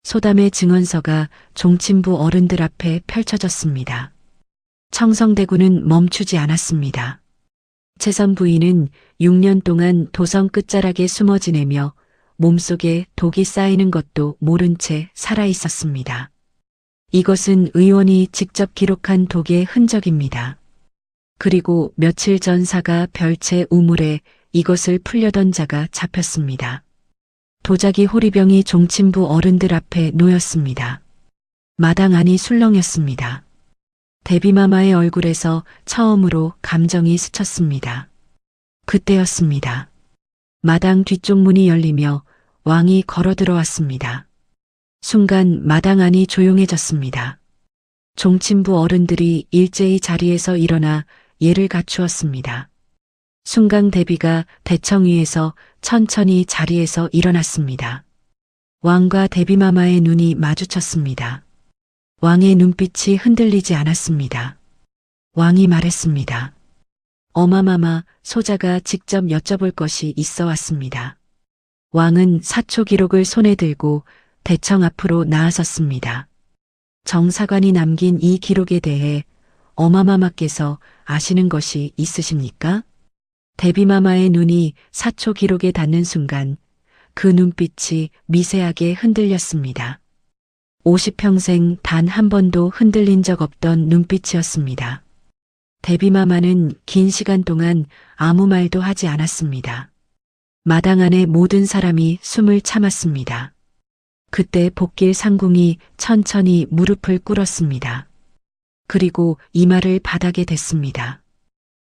소담의 증언서가 종친부 어른들 앞에 펼쳐졌습니다. 청성대군은 멈추지 않았습니다. 채선 부인은 6년 동안 도성 끝자락에 숨어 지내며 몸속에 독이 쌓이는 것도 모른 채 살아 있었습니다. 이것은 의원이 직접 기록한 독의 흔적입니다. 그리고 며칠 전 사가 별채 우물에 이것을 풀려던 자가 잡혔습니다. 도자기 호리병이 종친부 어른들 앞에 놓였습니다. 마당 안이 술렁였습니다. 대비마마의 얼굴에서 처음으로 감정이 스쳤습니다. 그때였습니다. 마당 뒤쪽 문이 열리며 왕이 걸어 들어왔습니다. 순간 마당 안이 조용해졌습니다. 종친부 어른들이 일제히 자리에서 일어나 예를 갖추었습니다. 순강대비가 대청 위에서 천천히 자리에서 일어났습니다. 왕과 대비마마의 눈이 마주쳤습니다. 왕의 눈빛이 흔들리지 않았습니다. 왕이 말했습니다. 어마마마, 소자가 직접 여쭤볼 것이 있어 왔습니다. 왕은 사초 기록을 손에 들고 대청 앞으로 나아섰습니다. 정사관이 남긴 이 기록에 대해 어마마마께서 아시는 것이 있으십니까? 대비마마의 눈이 사초 기록에 닿는 순간 그 눈빛이 미세하게 흔들렸습니다. 50평생 단 한 번도 흔들린 적 없던 눈빛이었습니다. 대비마마는 긴 시간 동안 아무 말도 하지 않았습니다. 마당 안에 모든 사람이 숨을 참았습니다. 그때 복길 상궁이 천천히 무릎을 꿇었습니다. 그리고 이마를 바닥에 댔습니다.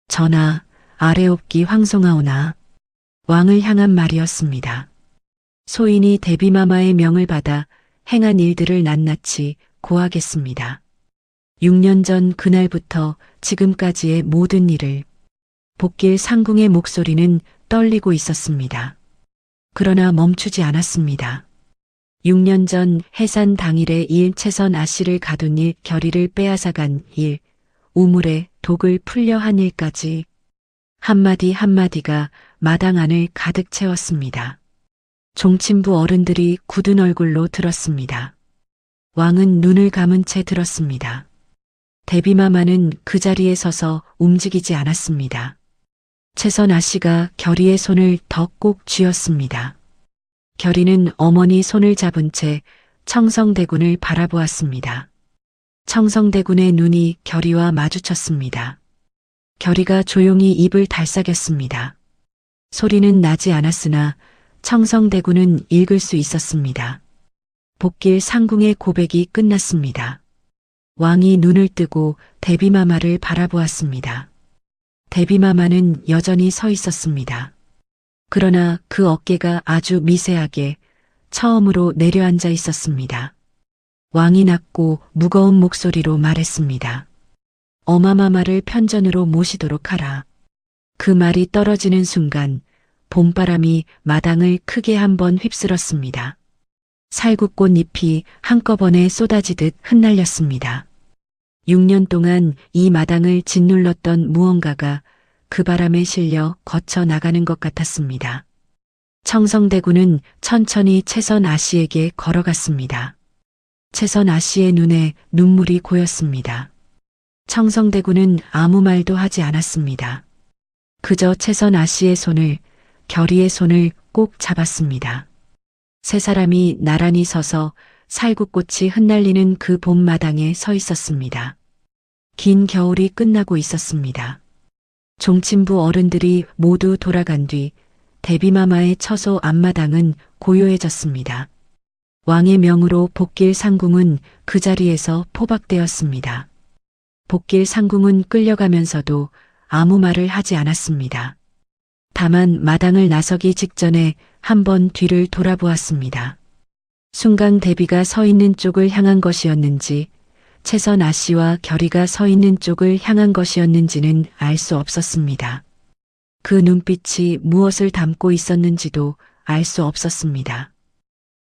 전하, 아래옵기 황송하오나. 왕을 향한 말이었습니다. 소인이 대비마마의 명을 받아 행한 일들을 낱낱이 고하겠습니다. 6년 전 그날부터 지금까지의 모든 일을. 복길 상궁의 목소리는 떨리고 있었습니다. 그러나 멈추지 않았습니다. 6년 전 해산 당일의 일, 채선 아씨를 가둔 일, 결의를 빼앗아간 일, 우물에 독을 풀려 한 일까지 한마디 한마디가 마당 안을 가득 채웠습니다. 종친부 어른들이 굳은 얼굴로 들었습니다. 왕은 눈을 감은 채 들었습니다. 대비마마는 그 자리에 서서 움직이지 않았습니다. 채선 아씨가 결의의 손을 더 꼭 쥐었습니다. 결의는 어머니 손을 잡은 채 청성대군을 바라보았습니다. 청성대군의 눈이 결의와 마주쳤습니다. 결의가 조용히 입을 달싹였습니다. 소리는 나지 않았으나 청성대군은 읽을 수 있었습니다. 복길 상궁의 고백이 끝났습니다. 왕이 눈을 뜨고 대비마마를 바라보았습니다. 대비마마는 여전히 서 있었습니다. 그러나 그 어깨가 아주 미세하게 처음으로 내려앉아 있었습니다. 왕이 낮고 무거운 목소리로 말했습니다. 어마마마를 편전으로 모시도록 하라. 그 말이 떨어지는 순간 봄바람이 마당을 크게 한번 휩쓸었습니다. 살구꽃 잎이 한꺼번에 쏟아지듯 흩날렸습니다. 6년 동안 이 마당을 짓눌렀던 무언가가 그 바람에 실려 거쳐 나가는 것 같았습니다. 청성대군은 천천히 채선 아씨에게 걸어갔습니다. 채선 아씨의 눈에 눈물이 고였습니다. 청성대군은 아무 말도 하지 않았습니다. 그저 채선 아씨의 손을, 결의의 손을 꼭 잡았습니다. 세 사람이 나란히 서서 살구꽃이 흩날리는 그 봄마당에 서 있었습니다. 긴 겨울이 끝나고 있었습니다. 종친부 어른들이 모두 돌아간 뒤 대비마마의 처소 앞마당은 고요해졌습니다. 왕의 명으로 복길 상궁은 그 자리에서 포박되었습니다. 복길 상궁은 끌려가면서도 아무 말을 하지 않았습니다. 다만 마당을 나서기 직전에 한번 뒤를 돌아보았습니다. 순간 대비가 서 있는 쪽을 향한 것이었는지 채선 아씨와 결의가 서 있는 쪽을 향한 것이었는지는 알 수 없었습니다. 그 눈빛이 무엇을 담고 있었는지도 알 수 없었습니다.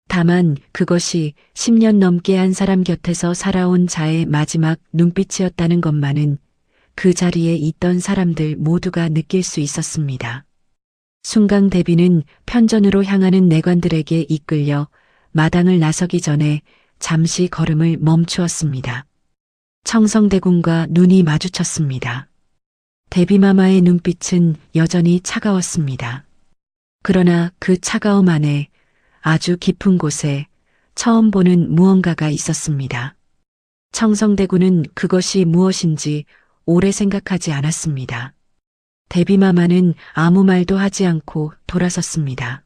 다만 그것이 10년 넘게 한 사람 곁에서 살아온 자의 마지막 눈빛이었다는 것만은 그 자리에 있던 사람들 모두가 느낄 수 있었습니다. 순간 대비는 편전으로 향하는 내관들에게 이끌려 마당을 나서기 전에 잠시 걸음을 멈추었습니다. 청성대군과 눈이 마주쳤습니다. 대비마마의 눈빛은 여전히 차가웠습니다. 그러나 그 차가움 안에 아주 깊은 곳에 처음 보는 무언가가 있었습니다. 청성대군은 그것이 무엇인지 오래 생각하지 않았습니다. 대비마마는 아무 말도 하지 않고 돌아섰습니다.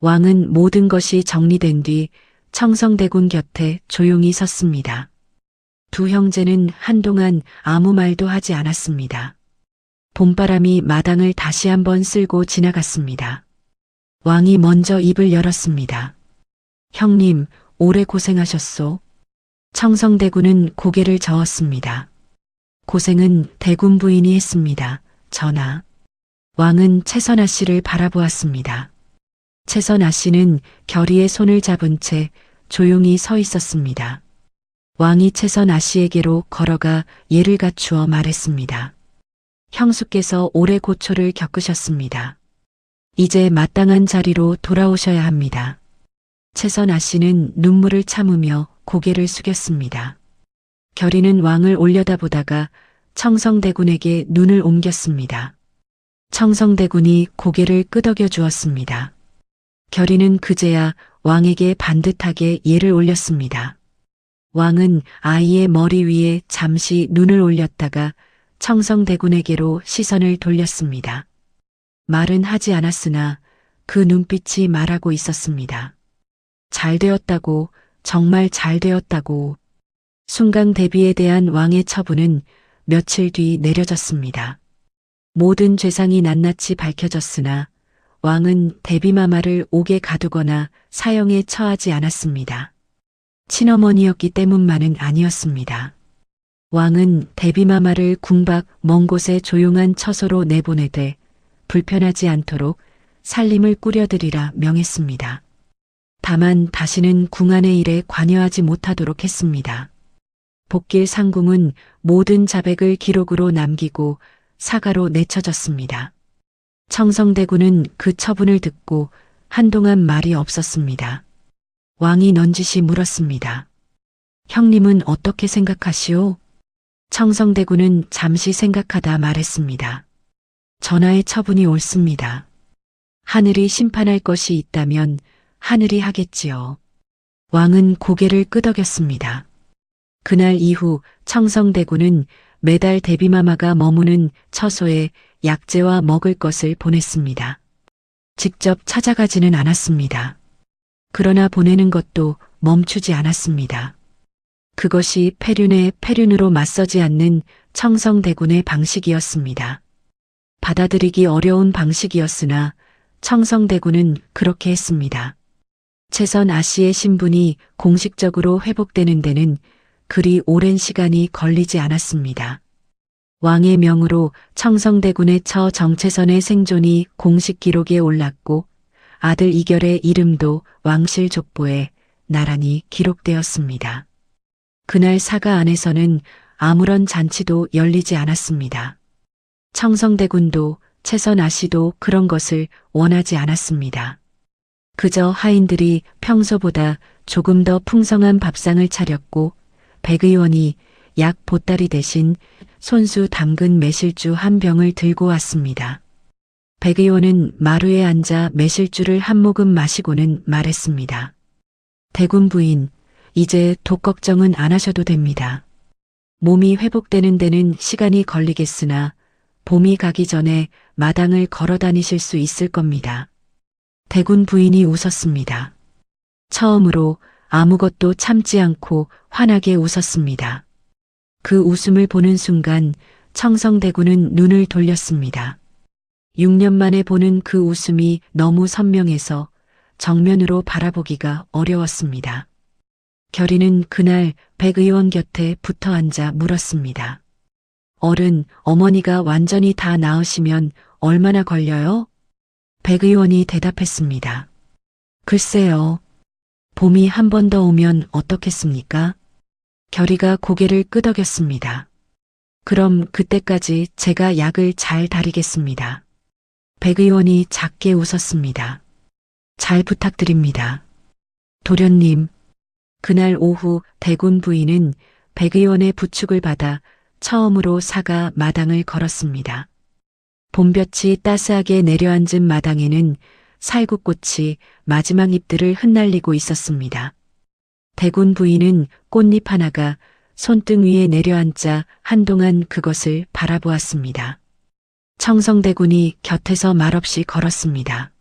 왕은 모든 것이 정리된 뒤 청성대군 곁에 조용히 섰습니다. 두 형제는 한동안 아무 말도 하지 않았습니다. 봄바람이 마당을 다시 한번 쓸고 지나갔습니다. 왕이 먼저 입을 열었습니다. 형님, 오래 고생하셨소. 청성대군은 고개를 저었습니다. 고생은 대군 부인이 했습니다. 전하. 왕은 채선아 씨를 바라보았습니다. 채선아 씨는 결의의 손을 잡은 채 조용히 서 있었습니다. 왕이 채선아 씨에게로 걸어가 예를 갖추어 말했습니다. 형수께서 오래 고초를 겪으셨습니다. 이제 마땅한 자리로 돌아오셔야 합니다. 채선아 씨는 눈물을 참으며 고개를 숙였습니다. 결의는 왕을 올려다보다가 청성대군에게 눈을 옮겼습니다. 청성대군이 고개를 끄덕여 주었습니다. 결의는 그제야 왕에게 반듯하게 예를 올렸습니다. 왕은 아이의 머리 위에 잠시 눈을 올렸다가 청성대군에게로 시선을 돌렸습니다. 말은 하지 않았으나 그 눈빛이 말하고 있었습니다. 잘 되었다고, 정말 잘 되었다고. 순강 대비에 대한 왕의 처분은 며칠 뒤 내려졌습니다. 모든 죄상이 낱낱이 밝혀졌으나 왕은 대비마마를 옥에 가두거나 사형에 처하지 않았습니다. 친어머니였기 때문만은 아니었습니다. 왕은 대비마마를 궁 밖 먼 곳에 조용한 처소로 내보내되 불편하지 않도록 살림을 꾸려드리라 명했습니다. 다만 다시는 궁 안의 일에 관여하지 못하도록 했습니다. 복길 상궁은 모든 자백을 기록으로 남기고 사가로 내쳐졌습니다. 청성대군은 그 처분을 듣고 한동안 말이 없었습니다. 왕이 넌지시 물었습니다. 형님은 어떻게 생각하시오? 청성대군은 잠시 생각하다 말했습니다. 전하의 처분이 옳습니다. 하늘이 심판할 것이 있다면 하늘이 하겠지요. 왕은 고개를 끄덕였습니다. 그날 이후 청성대군은 매달 대비마마가 머무는 처소에 약재와 먹을 것을 보냈습니다. 직접 찾아가지는 않았습니다. 그러나 보내는 것도 멈추지 않았습니다. 그것이 폐륜에 폐륜으로 맞서지 않는 청성대군의 방식이었습니다. 받아들이기 어려운 방식이었으나 청성대군은 그렇게 했습니다. 최선 아씨의 신분이 공식적으로 회복되는 데는 그리 오랜 시간이 걸리지 않았습니다. 왕의 명으로 청성대군의 처 정채선의 생존이 공식 기록에 올랐고 아들 이결의 이름도 왕실 족보에 나란히 기록되었습니다. 그날 사가 안에서는 아무런 잔치도 열리지 않았습니다. 청성대군도 채선 아씨도 그런 것을 원하지 않았습니다. 그저 하인들이 평소보다 조금 더 풍성한 밥상을 차렸고 백 의원이 약 보따리 대신 손수 담근 매실주 한 병을 들고 왔습니다. 백 의원은 마루에 앉아 매실주를 한 모금 마시고는 말했습니다. 대군 부인, 이제 독 걱정은 안 하셔도 됩니다. 몸이 회복되는 데는 시간이 걸리겠으나 봄이 가기 전에 마당을 걸어 다니실 수 있을 겁니다. 대군 부인이 웃었습니다. 처음으로 아무것도 참지 않고 환하게 웃었습니다. 그 웃음을 보는 순간 청성대군은 눈을 돌렸습니다. 6년 만에 보는 그 웃음이 너무 선명해서 정면으로 바라보기가 어려웠습니다. 결의는 그날 백 의원 곁에 붙어 앉아 물었습니다. 어른, 어머니가 완전히 다 나으시면 얼마나 걸려요? 백 의원이 대답했습니다. 글쎄요. 봄이 한 번 더 오면 어떻겠습니까? 결의가 고개를 끄덕였습니다. 그럼 그때까지 제가 약을 잘 다리겠습니다. 백 의원이 작게 웃었습니다. 잘 부탁드립니다. 도련님. 그날 오후 대군 부인은 백 의원의 부축을 받아 처음으로 사가 마당을 걸었습니다. 봄볕이 따스하게 내려앉은 마당에는 살구꽃이 마지막 잎들을 흩날리고 있었습니다. 대군 부인은 꽃잎 하나가 손등 위에 내려앉자 한동안 그것을 바라보았습니다. 청성대군이 곁에서 말없이 걸었습니다.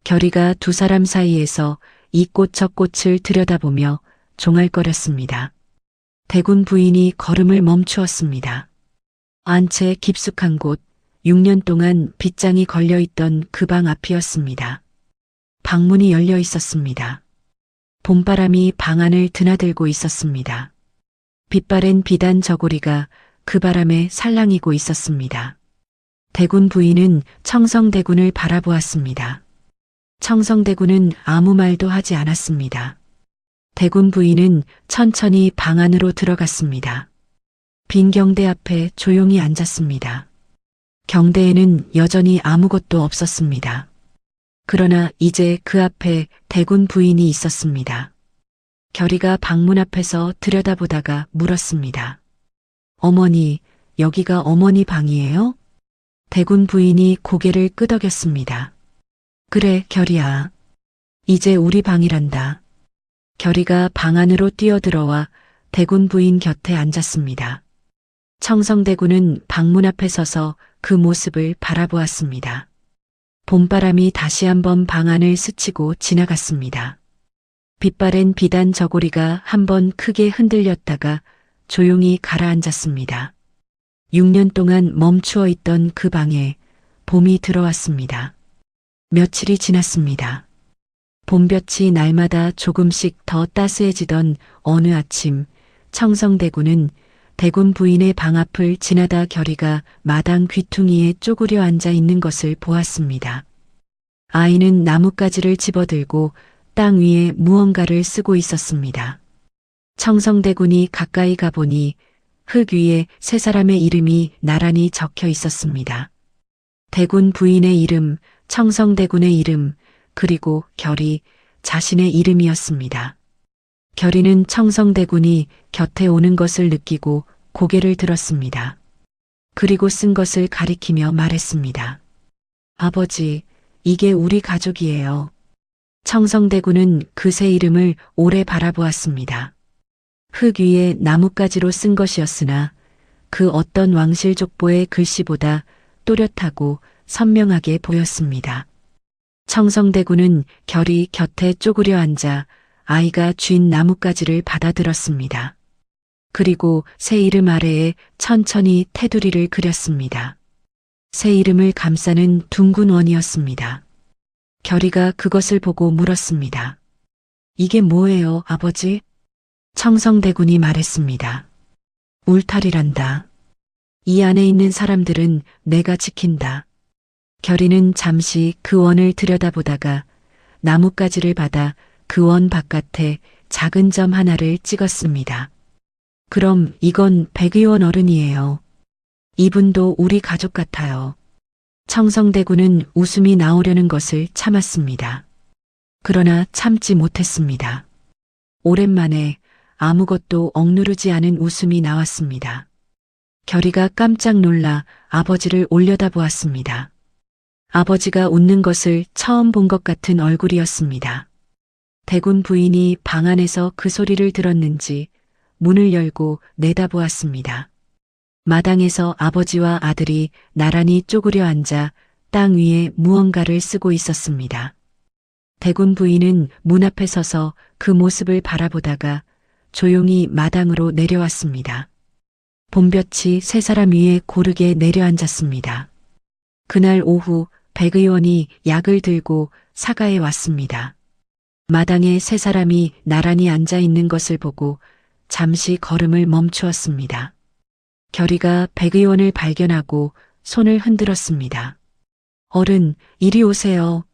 결의가 두 사람 사이에서 이 꽃 저 꽃을 들여다보며 종알거렸습니다. 대군 부인이 걸음을 멈추었습니다. 안채 깊숙한 곳, 6년 동안 빗장이 걸려있던 그 방 앞이었습니다. 방문이 열려 있었습니다. 봄바람이 방 안을 드나들고 있었습니다. 빛바랜 비단 저고리가 그 바람에 살랑이고 있었습니다. 대군 부인은 청성대군을 바라보았습니다. 청성대군은 아무 말도 하지 않았습니다. 대군 부인은 천천히 방 안으로 들어갔습니다. 빈 경대 앞에 조용히 앉았습니다. 경대에는 여전히 아무것도 없었습니다. 그러나 이제 그 앞에 대군 부인이 있었습니다. 결이가 방문 앞에서 들여다보다가 물었습니다. 어머니, 여기가 어머니 방이에요? 대군 부인이 고개를 끄덕였습니다. 그래, 결이야. 이제 우리 방이란다. 결이가 방 안으로 뛰어들어와 대군 부인 곁에 앉았습니다. 청성대군은 방문 앞에 서서 그 모습을 바라보았습니다. 봄바람이 다시 한번 방 안을 스치고 지나갔습니다. 빛바랜 비단 저고리가 한번 크게 흔들렸다가 조용히 가라앉았습니다. 6년 동안 멈추어 있던 그 방에 봄이 들어왔습니다. 며칠이 지났습니다. 봄볕이 날마다 조금씩 더 따스해지던 어느 아침, 청성대군은 대군 부인의 방 앞을 지나다 결이가 마당 귀퉁이에 쪼그려 앉아 있는 것을 보았습니다. 아이는 나뭇가지를 집어들고 땅 위에 무언가를 쓰고 있었습니다. 청성대군이 가까이 가보니 흙 위에 세 사람의 이름이 나란히 적혀 있었습니다. 대군 부인의 이름, 청성대군의 이름, 그리고 결이 자신의 이름이었습니다. 결이는 청성대군이 곁에 오는 것을 느끼고 고개를 들었습니다. 그리고 쓴 것을 가리키며 말했습니다. 아버지, 이게 우리 가족이에요. 청성대군은 그 새 이름을 오래 바라보았습니다. 흙 위에 나뭇가지로 쓴 것이었으나 그 어떤 왕실족보의 글씨보다 또렷하고 선명하게 보였습니다. 청성대군은 결이 곁에 쪼그려 앉아 아이가 쥔 나뭇가지를 받아들었습니다. 그리고 새 이름 아래에 천천히 테두리를 그렸습니다. 새 이름을 감싸는 둥근 원이었습니다. 결이가 그것을 보고 물었습니다. 이게 뭐예요, 아버지? 청성대군이 말했습니다. 울타리란다. 이 안에 있는 사람들은 내가 지킨다. 결이는 잠시 그 원을 들여다보다가 나뭇가지를 받아 그 원 바깥에 작은 점 하나를 찍었습니다. 그럼 이건 백의원 어른이에요. 이분도 우리 가족 같아요. 청성대군은 웃음이 나오려는 것을 참았습니다. 그러나 참지 못했습니다. 오랜만에 아무것도 억누르지 않은 웃음이 나왔습니다. 결이가 깜짝 놀라 아버지를 올려다보았습니다. 아버지가 웃는 것을 처음 본 것 같은 얼굴이었습니다. 대군 부인이 방 안에서 그 소리를 들었는지 문을 열고 내다보았습니다. 마당에서 아버지와 아들이 나란히 쪼그려 앉아 땅 위에 무언가를 쓰고 있었습니다. 대군 부인은 문 앞에 서서 그 모습을 바라보다가 조용히 마당으로 내려왔습니다. 봄볕이 세 사람 위에 고르게 내려앉았습니다. 그날 오후 백의원이 약을 들고 사가에 왔습니다. 마당에 세 사람이 나란히 앉아 있는 것을 보고 잠시 걸음을 멈추었습니다. 결이가 백의원을 발견하고 손을 흔들었습니다. 어른, 이리 오세요.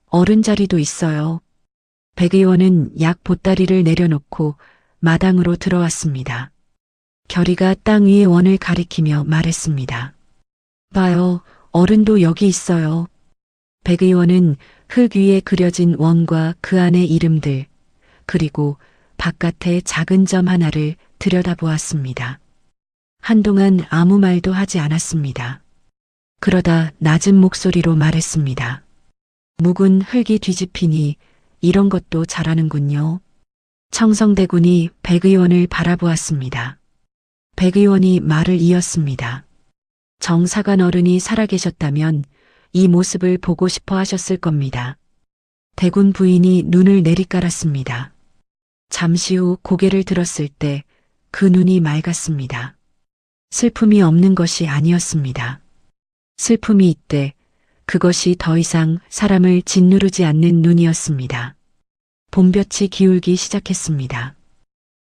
어른 자리도 있어요. 백의원은 약 보따리를 내려놓고 마당으로 들어왔습니다. 결이가 땅 위의 원을 가리키며 말했습니다. 봐요, 어른도 여기 있어요. 백의원은 흙 위에 그려진 원과 그 안의 이름들, 그리고 바깥의 작은 점 하나를 들여다보았습니다. 한동안 아무 말도 하지 않았습니다. 그러다 낮은 목소리로 말했습니다. 묵은 흙이 뒤집히니 이런 것도 잘하는군요. 청성대군이 백의원을 바라보았습니다. 백의원이 말을 이었습니다. 정사관 어른이 살아계셨다면 이 모습을 보고 싶어 하셨을 겁니다. 대군 부인이 눈을 내리깔았습니다. 잠시 후 고개를 들었을 때 그 눈이 맑았습니다. 슬픔이 없는 것이 아니었습니다. 슬픔이 있대 그것이 더 이상 사람을 짓누르지 않는 눈이었습니다. 봄볕이 기울기 시작했습니다.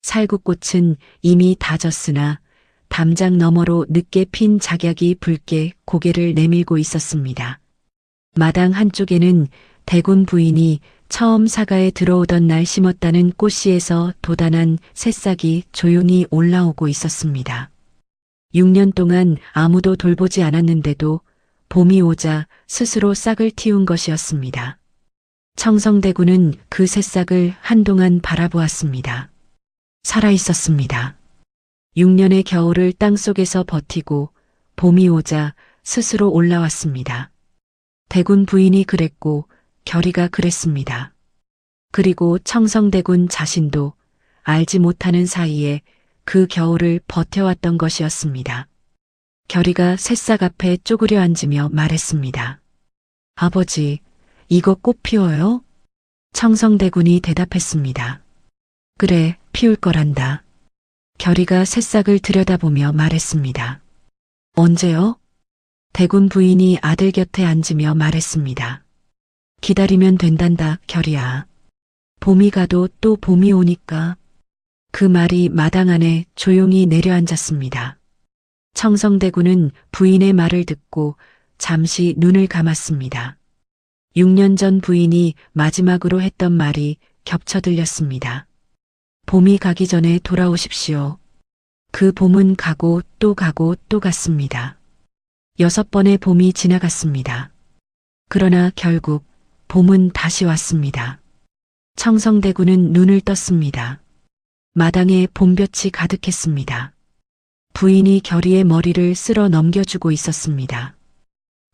살구꽃은 이미 다 졌으나 담장 너머로 늦게 핀 작약이 붉게 고개를 내밀고 있었습니다. 마당 한쪽에는 대군 부인이 처음 사가에 들어오던 날 심었다는 꽃씨에서 돋아난 새싹이 조용히 올라오고 있었습니다. 6년 동안 아무도 돌보지 않았는데도 봄이 오자 스스로 싹을 틔운 것이었습니다. 청성대군은 그 새싹을 한동안 바라보았습니다. 살아 있었습니다. 6년의 겨울을 땅속에서 버티고 봄이 오자 스스로 올라왔습니다. 대군 부인이 그랬고 결의가 그랬습니다. 그리고 청성대군 자신도 알지 못하는 사이에 그 겨울을 버텨왔던 것이었습니다. 결의가 새싹 앞에 쪼그려 앉으며 말했습니다. 아버지, 이거 꽃 피워요? 청성대군이 대답했습니다. 그래, 피울 거란다. 결의가 새싹을 들여다보며 말했습니다. 언제요? 대군 부인이 아들 곁에 앉으며 말했습니다. 기다리면 된단다, 결의야. 봄이 가도 또 봄이 오니까. 그 말이 마당 안에 조용히 내려앉았습니다. 청성대군은 부인의 말을 듣고 잠시 눈을 감았습니다. 6년 전 부인이 마지막으로 했던 말이 겹쳐 들렸습니다. 봄이 가기 전에 돌아오십시오. 그 봄은 가고 또 갔습니다. 6번의 봄이 지나갔습니다. 그러나 결국 봄은 다시 왔습니다. 청성대군은 눈을 떴습니다. 마당에 봄볕이 가득했습니다. 부인이 결의의 머리를 쓸어 넘겨주고 있었습니다.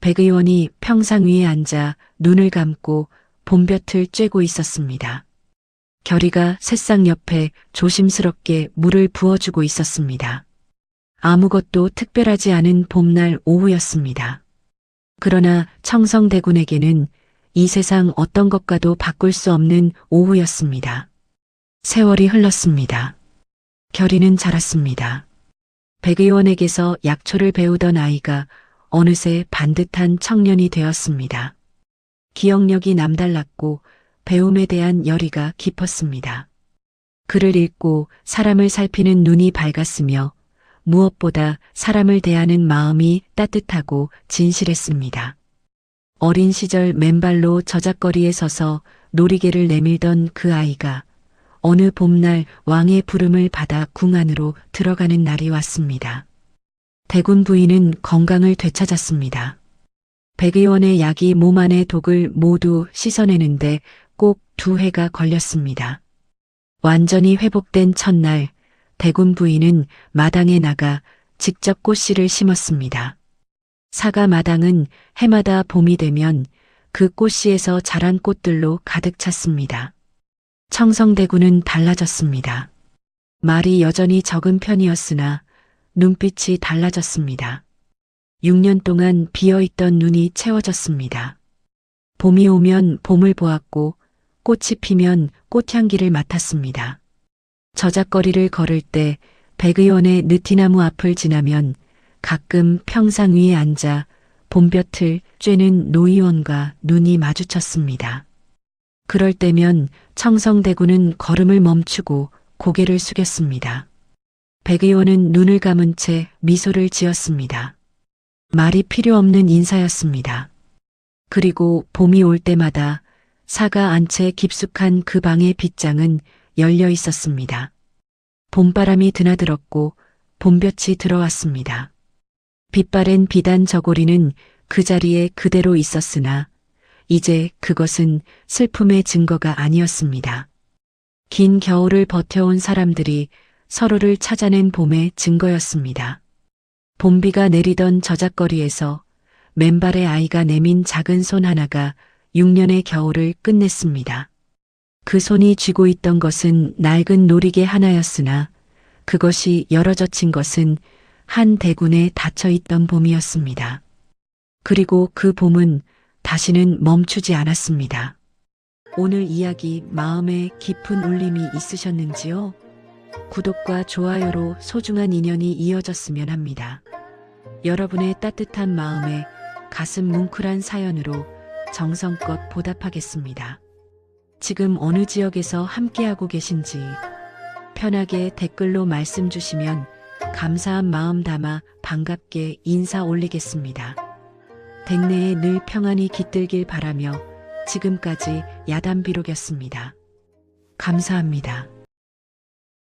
백 의원이 평상 위에 앉아 눈을 감고 봄볕을 쬐고 있었습니다. 결의가 새싹 옆에 조심스럽게 물을 부어주고 있었습니다. 아무것도 특별하지 않은 봄날 오후였습니다. 그러나 청성대군에게는 이 세상 어떤 것과도 바꿀 수 없는 오후였습니다. 세월이 흘렀습니다. 결의는 자랐습니다. 백 의원에게서 약초를 배우던 아이가 어느새 반듯한 청년이 되었습니다. 기억력이 남달랐고 배움에 대한 열의가 깊었습니다. 글을 읽고 사람을 살피는 눈이 밝았으며 무엇보다 사람을 대하는 마음이 따뜻하고 진실했습니다. 어린 시절 맨발로 저작거리에 서서 놀이개를 내밀던 그 아이가 어느 봄날 왕의 부름을 받아 궁 안으로 들어가는 날이 왔습니다. 대군 부인은 건강을 되찾았습니다. 백 의원의 약이 몸 안의 독을 모두 씻어내는데 꼭 2회가 걸렸습니다. 완전히 회복된 첫날, 대군 부인은 마당에 나가 직접 꽃씨를 심었습니다. 사가 마당은 해마다 봄이 되면 그 꽃씨에서 자란 꽃들로 가득 찼습니다. 청성대군은 달라졌습니다. 말이 여전히 적은 편이었으나 눈빛이 달라졌습니다. 6년 동안 비어있던 눈이 채워졌습니다. 봄이 오면 봄을 보았고 꽃이 피면 꽃향기를 맡았습니다. 저작거리를 걸을 때 백 의원의 느티나무 앞을 지나면 가끔 평상 위에 앉아 봄볕을 쬐는 노의원과 눈이 마주쳤습니다. 그럴 때면 청성대군은 걸음을 멈추고 고개를 숙였습니다. 백 의원은 눈을 감은 채 미소를 지었습니다. 말이 필요 없는 인사였습니다. 그리고 봄이 올 때마다 사가 안채 깊숙한 그 방의 빗장은 열려 있었습니다. 봄바람이 드나들었고 봄볕이 들어왔습니다. 빛바랜 비단 저고리는 그 자리에 그대로 있었으나 이제 그것은 슬픔의 증거가 아니었습니다. 긴 겨울을 버텨온 사람들이 서로를 찾아낸 봄의 증거였습니다. 봄비가 내리던 저작거리에서 맨발의 아이가 내민 작은 손 하나가 6년의 겨울을 끝냈습니다. 그 손이 쥐고 있던 것은 낡은 놀이개 하나였으나 그것이 열어젖힌 것은 한 대군에 닫혀있던 봄이었습니다. 그리고 그 봄은 다시는 멈추지 않았습니다. 오늘 이야기 마음에 깊은 울림이 있으셨는지요? 구독과 좋아요로 소중한 인연이 이어졌으면 합니다. 여러분의 따뜻한 마음에 가슴 뭉클한 사연으로 정성껏 보답하겠습니다. 지금 어느 지역에서 함께하고 계신지 편하게 댓글로 말씀 주시면 감사한 마음 담아 반갑게 인사 올리겠습니다. 댁내에 늘 평안이 깃들길 바라며 지금까지 야단비록이었습니다. 감사합니다.